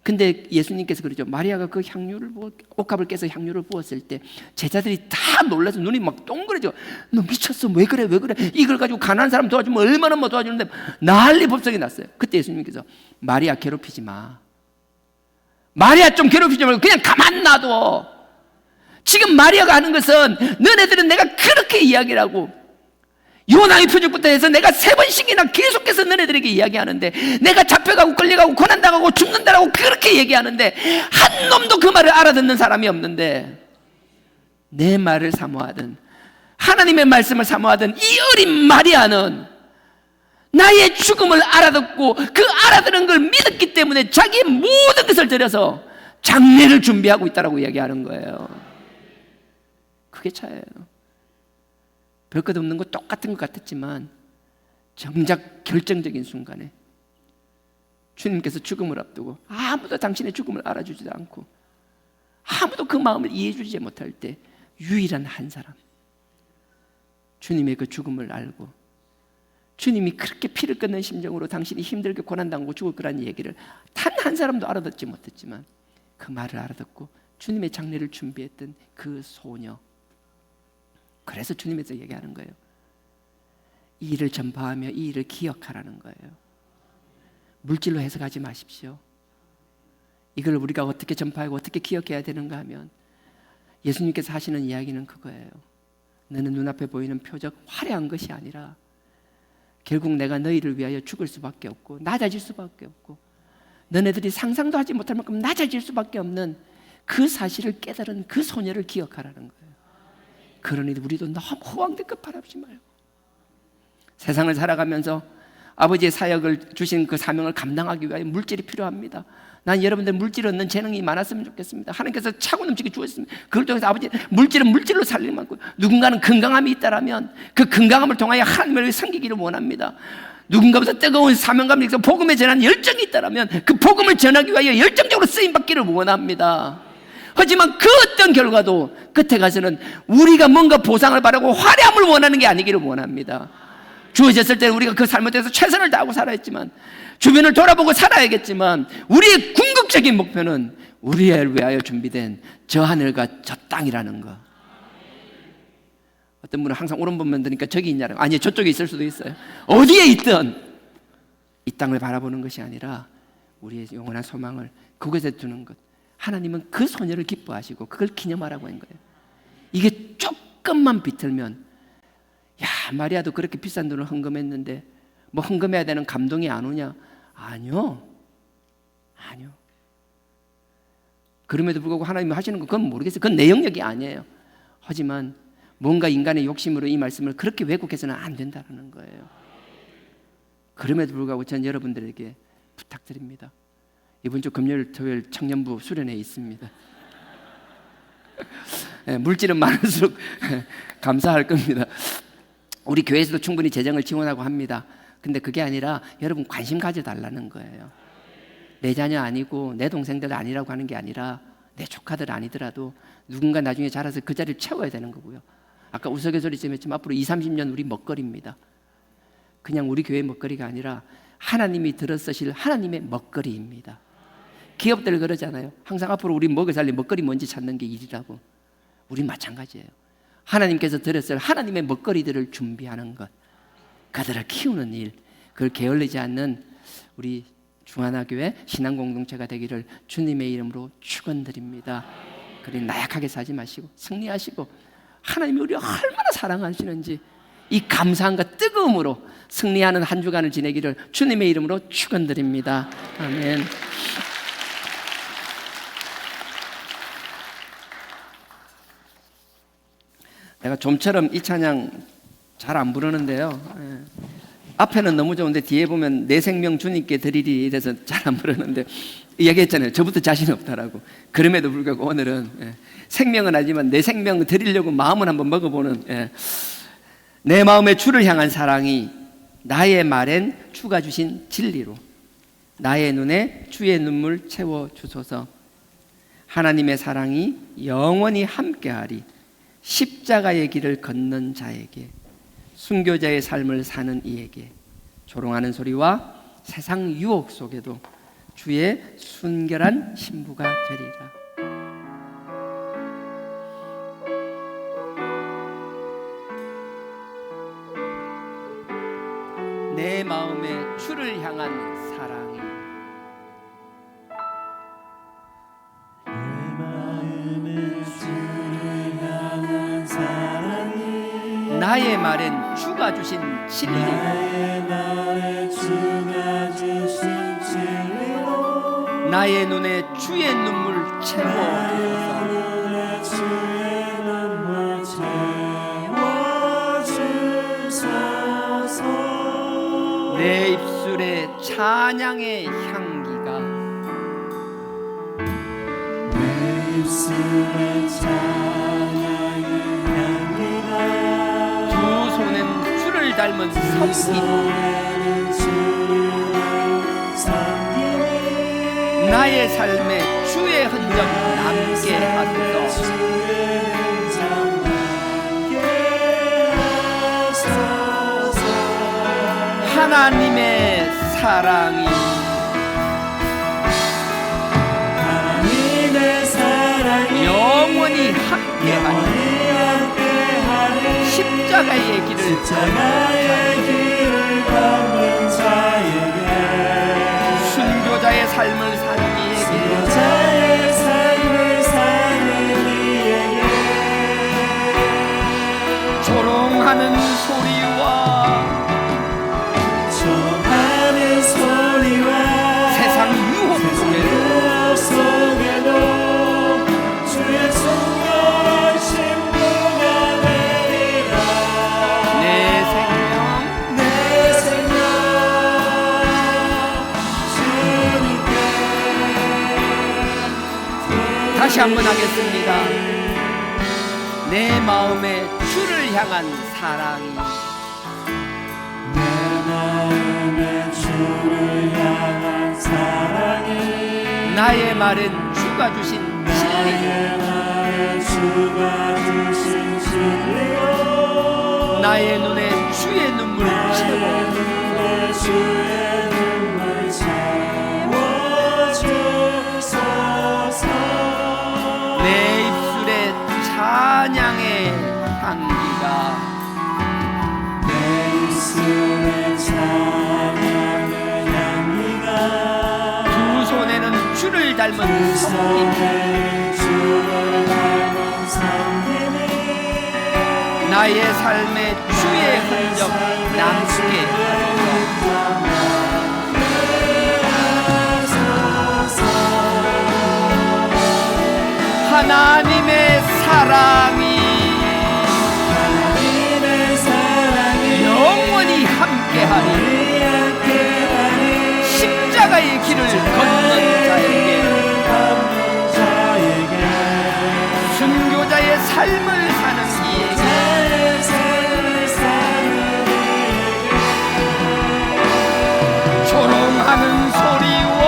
근데 예수님께서 그러죠. 마리아가 그 향유를 옥합을 깨서 향유를 부었을 때 제자들이 다 놀라서 눈이 막 동그래져. 너 미쳤어? 왜 그래? 왜 그래? 이걸 가지고 가난한 사람 도와주면 얼마나 뭐 도와주는데 난리 법석이 났어요. 그때 예수님께서 마리아 괴롭히지 마. 마리아 좀 괴롭히지 말고 그냥 가만 놔둬. 지금 마리아가 하는 것은 너네들은 내가 그렇게 이야기를 하고 요나의 표적부터 해서 내가 3번씩이나 계속해서 너네들에게 이야기하는데 내가 잡혀가고 끌려가고 고난당하고 죽는다라고 그렇게 얘기하는데 한 놈도 그 말을 알아듣는 사람이 없는데 내 말을 사모하든 하나님의 말씀을 사모하든 이 어린 마리아는 나의 죽음을 알아듣고 그 알아듣는 걸 믿었기 때문에 자기의 모든 것을 들여서 장례를 준비하고 있다라고 이야기하는 거예요. 그게 차예요. 별것 없는 거 똑같은 것 같았지만 정작 결정적인 순간에 주님께서 죽음을 앞두고 아무도 당신의 죽음을 알아주지도 않고 아무도 그 마음을 이해해주지 못할 때 유일한 한 사람, 주님의 그 죽음을 알고 주님이 그렇게 피를 끓는 심정으로 당신이 힘들게 고난당하고 죽을 거라는 얘기를 단 한 사람도 알아듣지 못했지만 그 말을 알아듣고 주님의 장례를 준비했던 그 소녀, 그래서 주님께서 얘기하는 거예요. 이 일을 전파하며 이 일을 기억하라는 거예요. 물질로 해석하지 마십시오. 이걸 우리가 어떻게 전파하고 어떻게 기억해야 되는가 하면 예수님께서 하시는 이야기는 그거예요. 너는 눈앞에 보이는 표적 화려한 것이 아니라 결국 내가 너희를 위하여 죽을 수밖에 없고 낮아질 수밖에 없고 너네들이 상상도 하지 못할 만큼 낮아질 수밖에 없는 그 사실을 깨달은 그 소녀를 기억하라는 거예요. 그러니 우리도 너무 호황되게 바라보지 말고 세상을 살아가면서 아버지의 사역을 주신 그 사명을 감당하기 위하여 물질이 필요합니다. 난 여러분들 물질 얻는 재능이 많았으면 좋겠습니다. 하나님께서 차고 넘치게 주었습니다. 그걸 통해서 아버지 물질은 물질로 살리는 만큼 누군가는 건강함이 있다라면 그 건강함을 통하여 하나님을 섬기기를 원합니다. 누군가보다 뜨거운 사명감이 있어 복음에 전하는 열정이 있다라면 그 복음을 전하기 위하여 열정적으로 쓰임받기를 원합니다. 하지만 그 어떤 결과도 끝에 가서는 우리가 뭔가 보상을 바라고 화려함을 원하는 게 아니기를 원합니다. 주어졌을 때는 우리가 그 삶에 대해서 최선을 다하고 살아야지만 주변을 돌아보고 살아야겠지만 우리의 궁극적인 목표는 우리를 위하여 준비된 저 하늘과 저 땅이라는 거. 어떤 분은 항상 오른번 만드니까 저기 있냐고. 아니, 저쪽에 있을 수도 있어요. 어디에 있든 이 땅을 바라보는 것이 아니라 우리의 영원한 소망을 그곳에 두는 것. 하나님은 그 소녀를 기뻐하시고 그걸 기념하라고 한 거예요. 이게 조금만 비틀면, 야, 마리아도 그렇게 비싼 돈을 헌금했는데 뭐 헌금해야 되는 감동이 안 오냐? 아니요. 그럼에도 불구하고 하나님이 하시는 건 그건 모르겠어요. 그건 내 영역이 아니에요. 하지만 뭔가 인간의 욕심으로 이 말씀을 그렇게 왜곡해서는 안 된다는 거예요. 그럼에도 불구하고 전 여러분들에게 부탁드립니다. 이번 주 금요일, 토요일 청년부 수련회에 있습니다. 물질은 많을수록 감사할 겁니다. 우리 교회에서도 충분히 재정을 지원하고 합니다. 근데 그게 아니라 여러분 관심 가져달라는 거예요. 내 자녀 아니고 내 동생들 아니라고 하는 게 아니라 내 조카들 아니더라도 누군가 나중에 자라서 그 자리를 채워야 되는 거고요. 아까 우스갯소리처럼 했지만 앞으로 20-30년 우리 먹거리입니다. 그냥 우리 교회 먹거리가 아니라 하나님이 들어쓰실 하나님의 먹거리입니다. 기업들 그러잖아요. 항상 앞으로 우리 먹여 살릴 먹거리 뭔지 찾는 게 일이라고. 우린 마찬가지예요. 하나님께서 들었을 하나님의 먹거리들을 준비하는 것, 그들을 키우는 일, 그걸 게을리지 않는 우리 중하나교회 신앙공동체가 되기를 주님의 이름으로 축원드립니다. 그리 나약하게 살지 마시고 승리하시고 하나님이 우리를 얼마나 사랑하시는지 이 감사함과 뜨거움으로 승리하는 한 주간을 지내기를 주님의 이름으로 축원드립니다. 아멘. 내가 좀처럼 이 찬양 잘 안 부르는데요. 앞에는 너무 좋은데 뒤에 보면 내 생명 주님께 드리리 이래서 잘 안 부르는데 이야기했잖아요. 저부터 자신 없다라고. 그럼에도 불구하고 오늘은 생명은 아니지만 내 생명 드리려고 마음을 한번 먹어보는, 내 마음의 주를 향한 사랑이 나의 말엔 주가 주신 진리로 나의 눈에 주의 눈물 채워주소서. 하나님의 사랑이 영원히 함께하리. 십자가의 길을 걷는 자에게, 순교자의 삶을 사는 이에게 조롱하는 소리와 세상 유혹 속에도 주의 순결한 신부가 되리라. 내 마음에 주를 향한 사랑이, 나의 말엔 주가 주신 진리, 나의 눈에 주의 눈물 채워주소서. 내 입술에 찬양의 향기가, 내 입술에 두 손엔 주를 닮은 섬김, 나의 삶에 주의 흔적 남게 하소서. 하나님의 사랑이, 영원히 함께하니 십자가의 길을 걷는 자에게, 순교자의 삶을 사는 이에게, 조롱하는 소리와 세상 유혹 속에도 주의 순결한 신부가 되리라. 내 생명 주님께. 다시 한번 하겠습니다. 내 마음에 주를 향한 사랑이, 내 마음에 주를 향한 사랑이, 나의 말은 주가 주신 진리로 나의 눈에 주의 눈물 채워주소서. 내 입술에 찬양의 향기가
내 입술에 찬양의 향기가
두 손에는 주를 닮은 성김
주를 닮은 성김이
나의 삶에 주의 흔적 남게 하나님의 사랑이 영원히 함께하리 십자가의 길을 걷는 자에게 순교자의 삶을 사는 이에게 조롱하는 소리와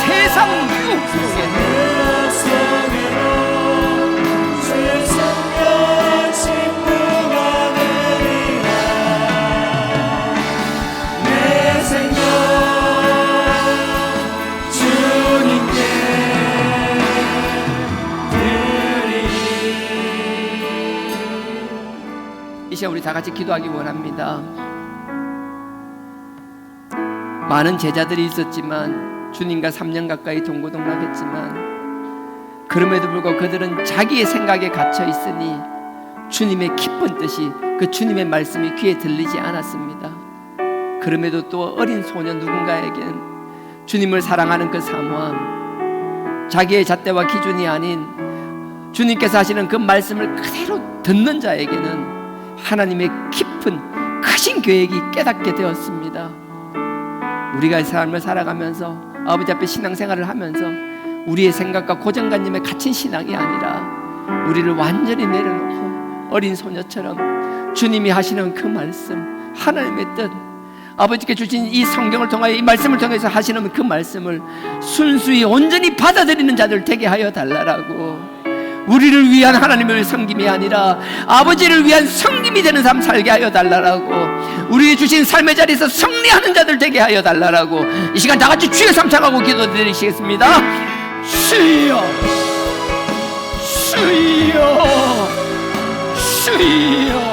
세상 유혹 속에 이 시간 우리 다 같이 기도하기 원합니다. 많은 제자들이 있었지만 주님과 3년 가까이 동고동락했지만 그럼에도 불구하고 그들은 자기의 생각에 갇혀 있으니 주님의 기쁜 뜻이 그 주님의 말씀이 귀에 들리지 않았습니다. 그럼에도 또 어린 소년 누군가에겐 주님을 사랑하는 그 사모함, 자기의 잣대와 기준이 아닌 주님께서 하시는 그 말씀을 그대로 듣는 자에게는 하나님의 깊은 크신 계획이 깨닫게 되었습니다. 우리가 삶을 살아가면서 아버지 앞에 신앙생활을 하면서 우리의 생각과 고정관념에 갇힌 신앙이 아니라 우리를 완전히 내려놓고 어린 소녀처럼 주님이 하시는 그 말씀, 하나님의 뜻, 아버지께 주신 이 성경을 통하여 이 말씀을 통해서 하시는 그 말씀을 순수히 온전히 받아들이는 자들 되게 하여 달라라고, 우리를 위한 하나님의 섬김이 아니라 아버지를 위한 섬김이 되는 삶 살게 하여 달라라고, 우리의 주신 삶의 자리에서 승리하는 자들 되게 하여 달라라고 이 시간 다 같이 주의 삼창하고 기도드리시겠습니다. 주여 주여 주여.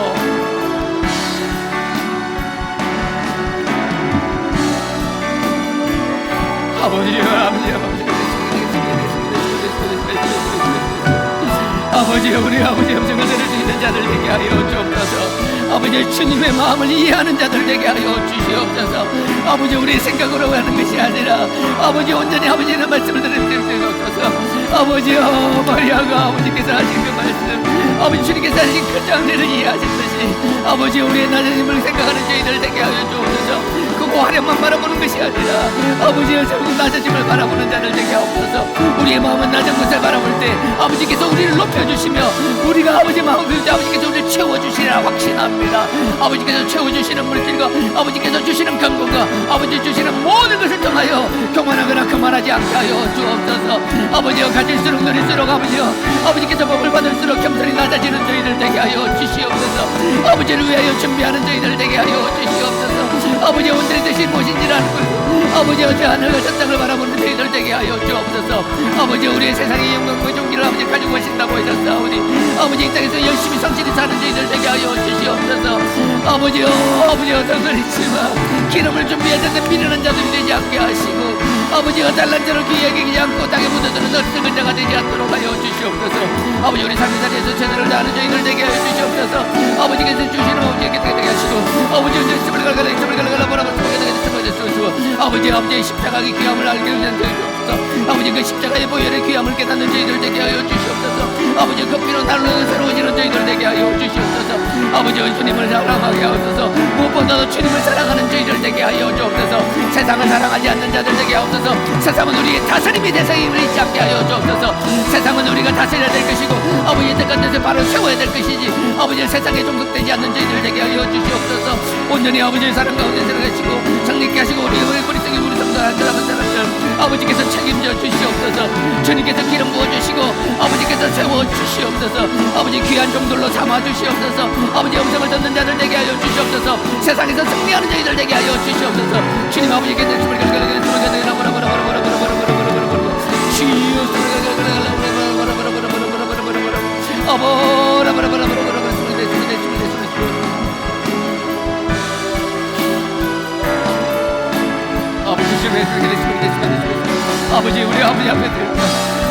아버지 우리 아버지 음성을 들을 수 있는 자들 되게 하여 주옵소서. 아버지 주님의 마음을 이해하는 자들 되게 하여 주시옵소서. 아버지 우리의 생각으로 하는 것이 아니라 아버지 온전히 아버지의 말씀을 들을 수 있옵소서. 아버지여, 마리아가 아버지께서 하신 그 말씀, 아버지 주님께서 하신 그 장례를 이해하셨듯이 아버지 우리의 낮은 힘을 생각하는 저희들 되게 하여 주옵소서. 그거 화려만 바라보는 것이 아니라 아버지의 결국 낮아짐을 바라보는 자들 되게 하옵소서. 우리의 마음은 낮은 것을 바라볼 때 아버지께서 우리를 높여주시며 우리가 아버지 마음을 비울 때 아버지께서 우리를 채워주시리라 확신합니다. 아버지께서 채워주시는 물질과 아버지께서 주시는 경건과 아버지 주시는 모든 것을 통하여 교만하거나 그만하지 않게 하여 주옵소서. 아버지여, 가질수록 누릴수록 아버지여, 아버지께서 복을 받을수록 겸손히 낮아지는 저희들 되게 하여 주시옵소서. 아버지를 위하여 준비하는 저희들 되게 하여 주시옵소서. 아버지 온전히 되신 무엇인지라는 것, 아버지 어제 하늘과 저 땅을 바라보는 저희들 되게 하여 주옵소서. 아버지 우리의 세상의 영광과 존귀를 아버지 가지고 가신다고 하셨사오니 아버지 이 땅에서 열심히 성실히 사는 저희들 되게 하여 주시옵소서. 아버지여, 아버지여, 성설이지만 기름을 준비하셨는데 미련한 자들이 되지 않게 하시고 아버지여, 달란자로 귀하게 여기지 않고 땅에 묻어두는 어리석은 자가 되지 않도록 하여 주시옵소서. 아버지 우리 삶의 자리에서 제대로 다하는 저희들 되게 하여 주시옵소서. 아버지께서 주시는 아버지께 되게 하시고 아버지 언제 집을 갈가라 집을 갈가라 뭐라고 아버지의 십자가의 귀함을 알게 되는 저희들, 아버지 그 십자가의 보혈의 귀함을 깨닫는 저희들 되게 하여 주시옵소서. 아버지 그 피로 날로 새로워지는 저희들 되게 하여 주시옵소서. 아버지 주님을 사랑하게 하옵소서. 무엇보다도 주님을 사랑하는 저희들 되게 하여 주옵소서. 세상을 사랑하지 않는 자들 되게 하옵소서. 세상은 우리의 다스림의 대상임을 잊지 않게 하여 주옵소서. 세상은 우리가 다스려야 될 것이고 아버지의 뜻과 뜻을 바로 세워야 될 것이지 아버지 세상에 종속되지 않는 저희들 되게 하여 주시옵소서. 온전히 아버지의 사랑 가운데 들어가시고 정립케 하시고 우리 머릿속에 우리 성도 한 사람 한 사람들 아버지께서 책임져 주시옵소서. 주님께서 기름 부어주시고 아버지께서 세워주시옵소서. 아버지 귀한 종들로 삼아주시옵소서. 아버지 음성을 듣는 자들 되게 하여 주시옵소서. 세상에서 승리하는 저희들 되게 하여 주시옵소서. 주님 아버지께서 주님을 주여 아버지 우리 아버지 앞에 드립니다.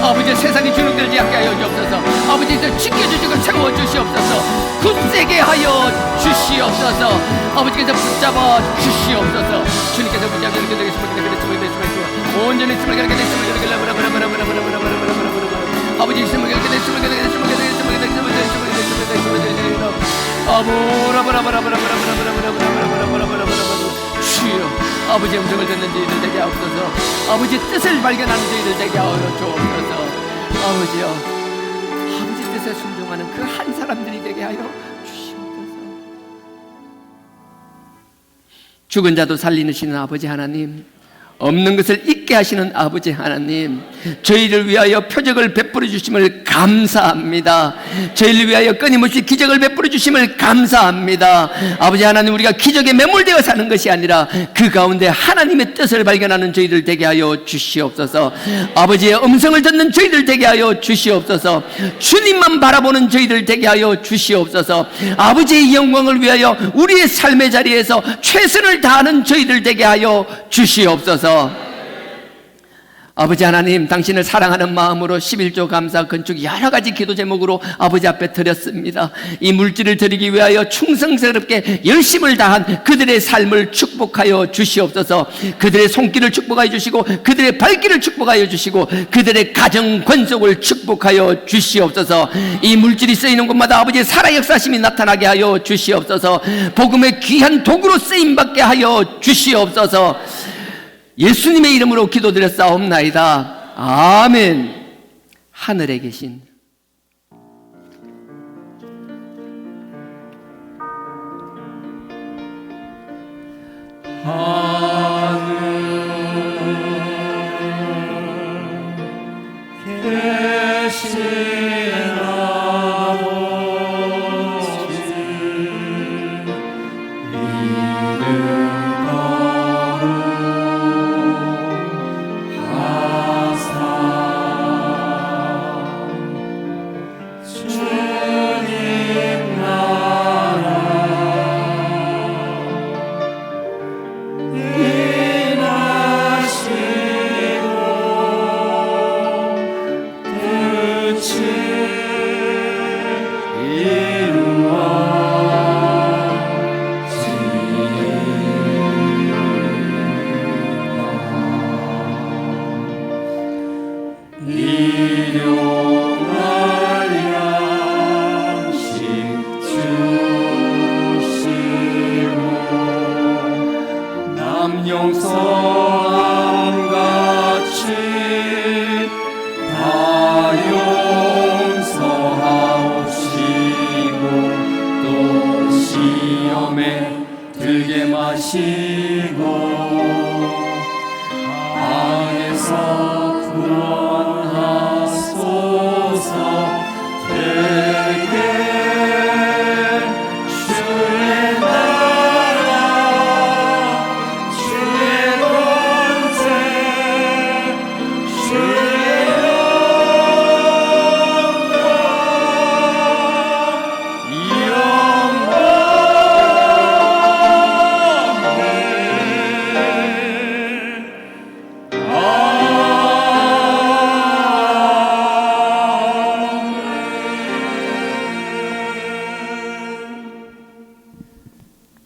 아버지 세상이 주눅들지 않게 하여 주옵소서. 아버지 지켜주시고 채워주시옵소서. 굳세게 하여 주시옵소서. 아버지께서 붙잡아 주시옵소서. 주님께서 붙잡아 이렇게 되겠습니다. 온전히 있음을 그렇게 됐음을 그렇게 아버지 있음을 그렇게 됐음을 그렇게 됐음을 그렇게 됐음을 그렇게 됐음을 주여 아버지의 음성을 듣는 저희들 되게 하옵소서. 아버지의 뜻을 발견하는 저희들 되게 하여 주옵소서. 아버지여 아버지 뜻에 순종하는 그 한 사람들이 되게 하여 주시옵소서. 죽은 자도 살리시는 아버지 하나님, 없는 것을 있게 하시는 아버지 하나님, 저희를 위하여 표적을 베풀어 주심을 감사합니다. 저희를 위하여 끊임없이 기적을 베풀어 주심을 감사합니다. 아버지 하나님, 우리가 기적에 매몰되어 사는 것이 아니라 그 가운데 하나님의 뜻을 발견하는 저희들 되게 하여 주시옵소서. 아버지의 음성을 듣는 저희들 되게 하여 주시옵소서. 주님만 바라보는 저희들 되게 하여 주시옵소서. 아버지의 영광을 위하여 우리의 삶의 자리에서 최선을 다하는 저희들 되게 하여 주시옵소서. 아버지 하나님, 당신을 사랑하는 마음으로 11조 감사 건축 여러 가지 기도 제목으로 아버지 앞에 드렸습니다. 이 물질을 드리기 위하여 충성스럽게 열심을 다한 그들의 삶을 축복하여 주시옵소서. 그들의 손길을 축복하여 주시고 그들의 발길을 축복하여 주시고 그들의 가정 권속을 축복하여 주시옵소서. 이 물질이 쓰이는 곳마다 아버지의 살아 역사심이 나타나게 하여 주시옵소서. 복음의 귀한 도구로 쓰임받게 하여 주시옵소서. 예수님의 이름으로 기도드렸사옵나이다. 아멘. 하늘에 계신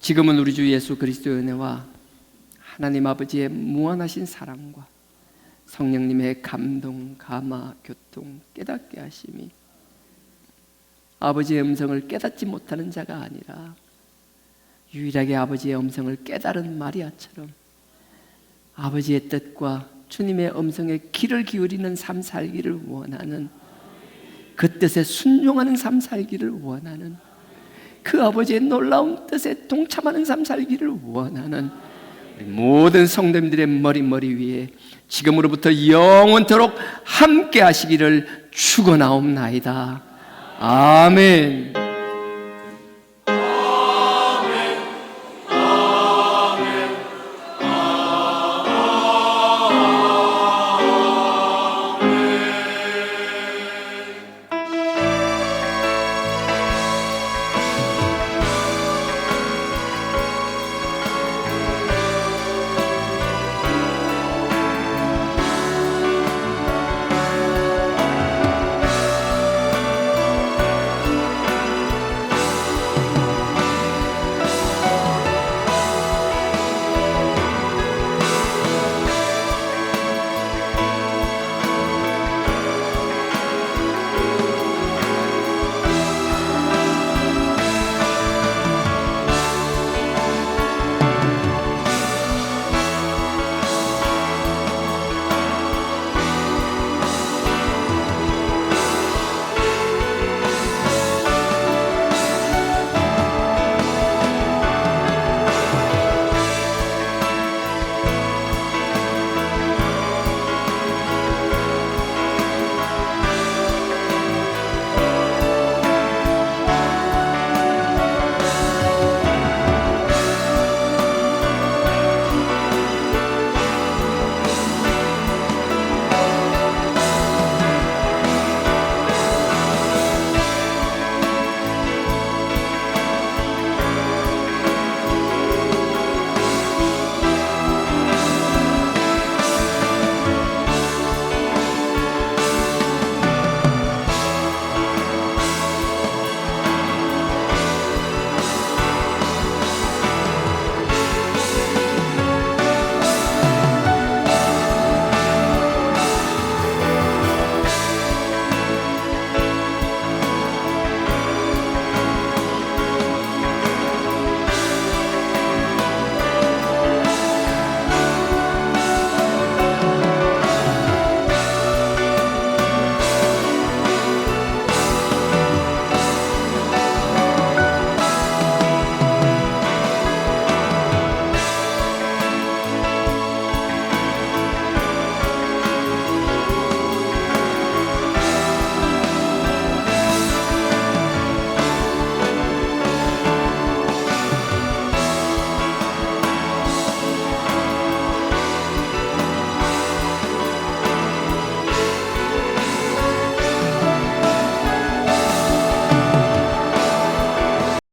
지금은 우리 주 예수 그리스도의 은혜와 하나님 아버지의 무한하신 사랑과 성령님의 감동, 감화, 교통, 깨닫게 하심이 아버지의 음성을 깨닫지 못하는 자가 아니라 유일하게 아버지의 음성을 깨달은 마리아처럼 아버지의 뜻과 주님의 음성에 귀를 기울이는 삶 살기를 원하는, 그 뜻에 순종하는 삶 살기를 원하는, 그 아버지의 놀라운 뜻에 동참하는 삶 살기를 원하는 모든 성도님들의 머리 위에 지금으로부터 영원토록 함께 하시기를 축원하옵나이다. 아멘.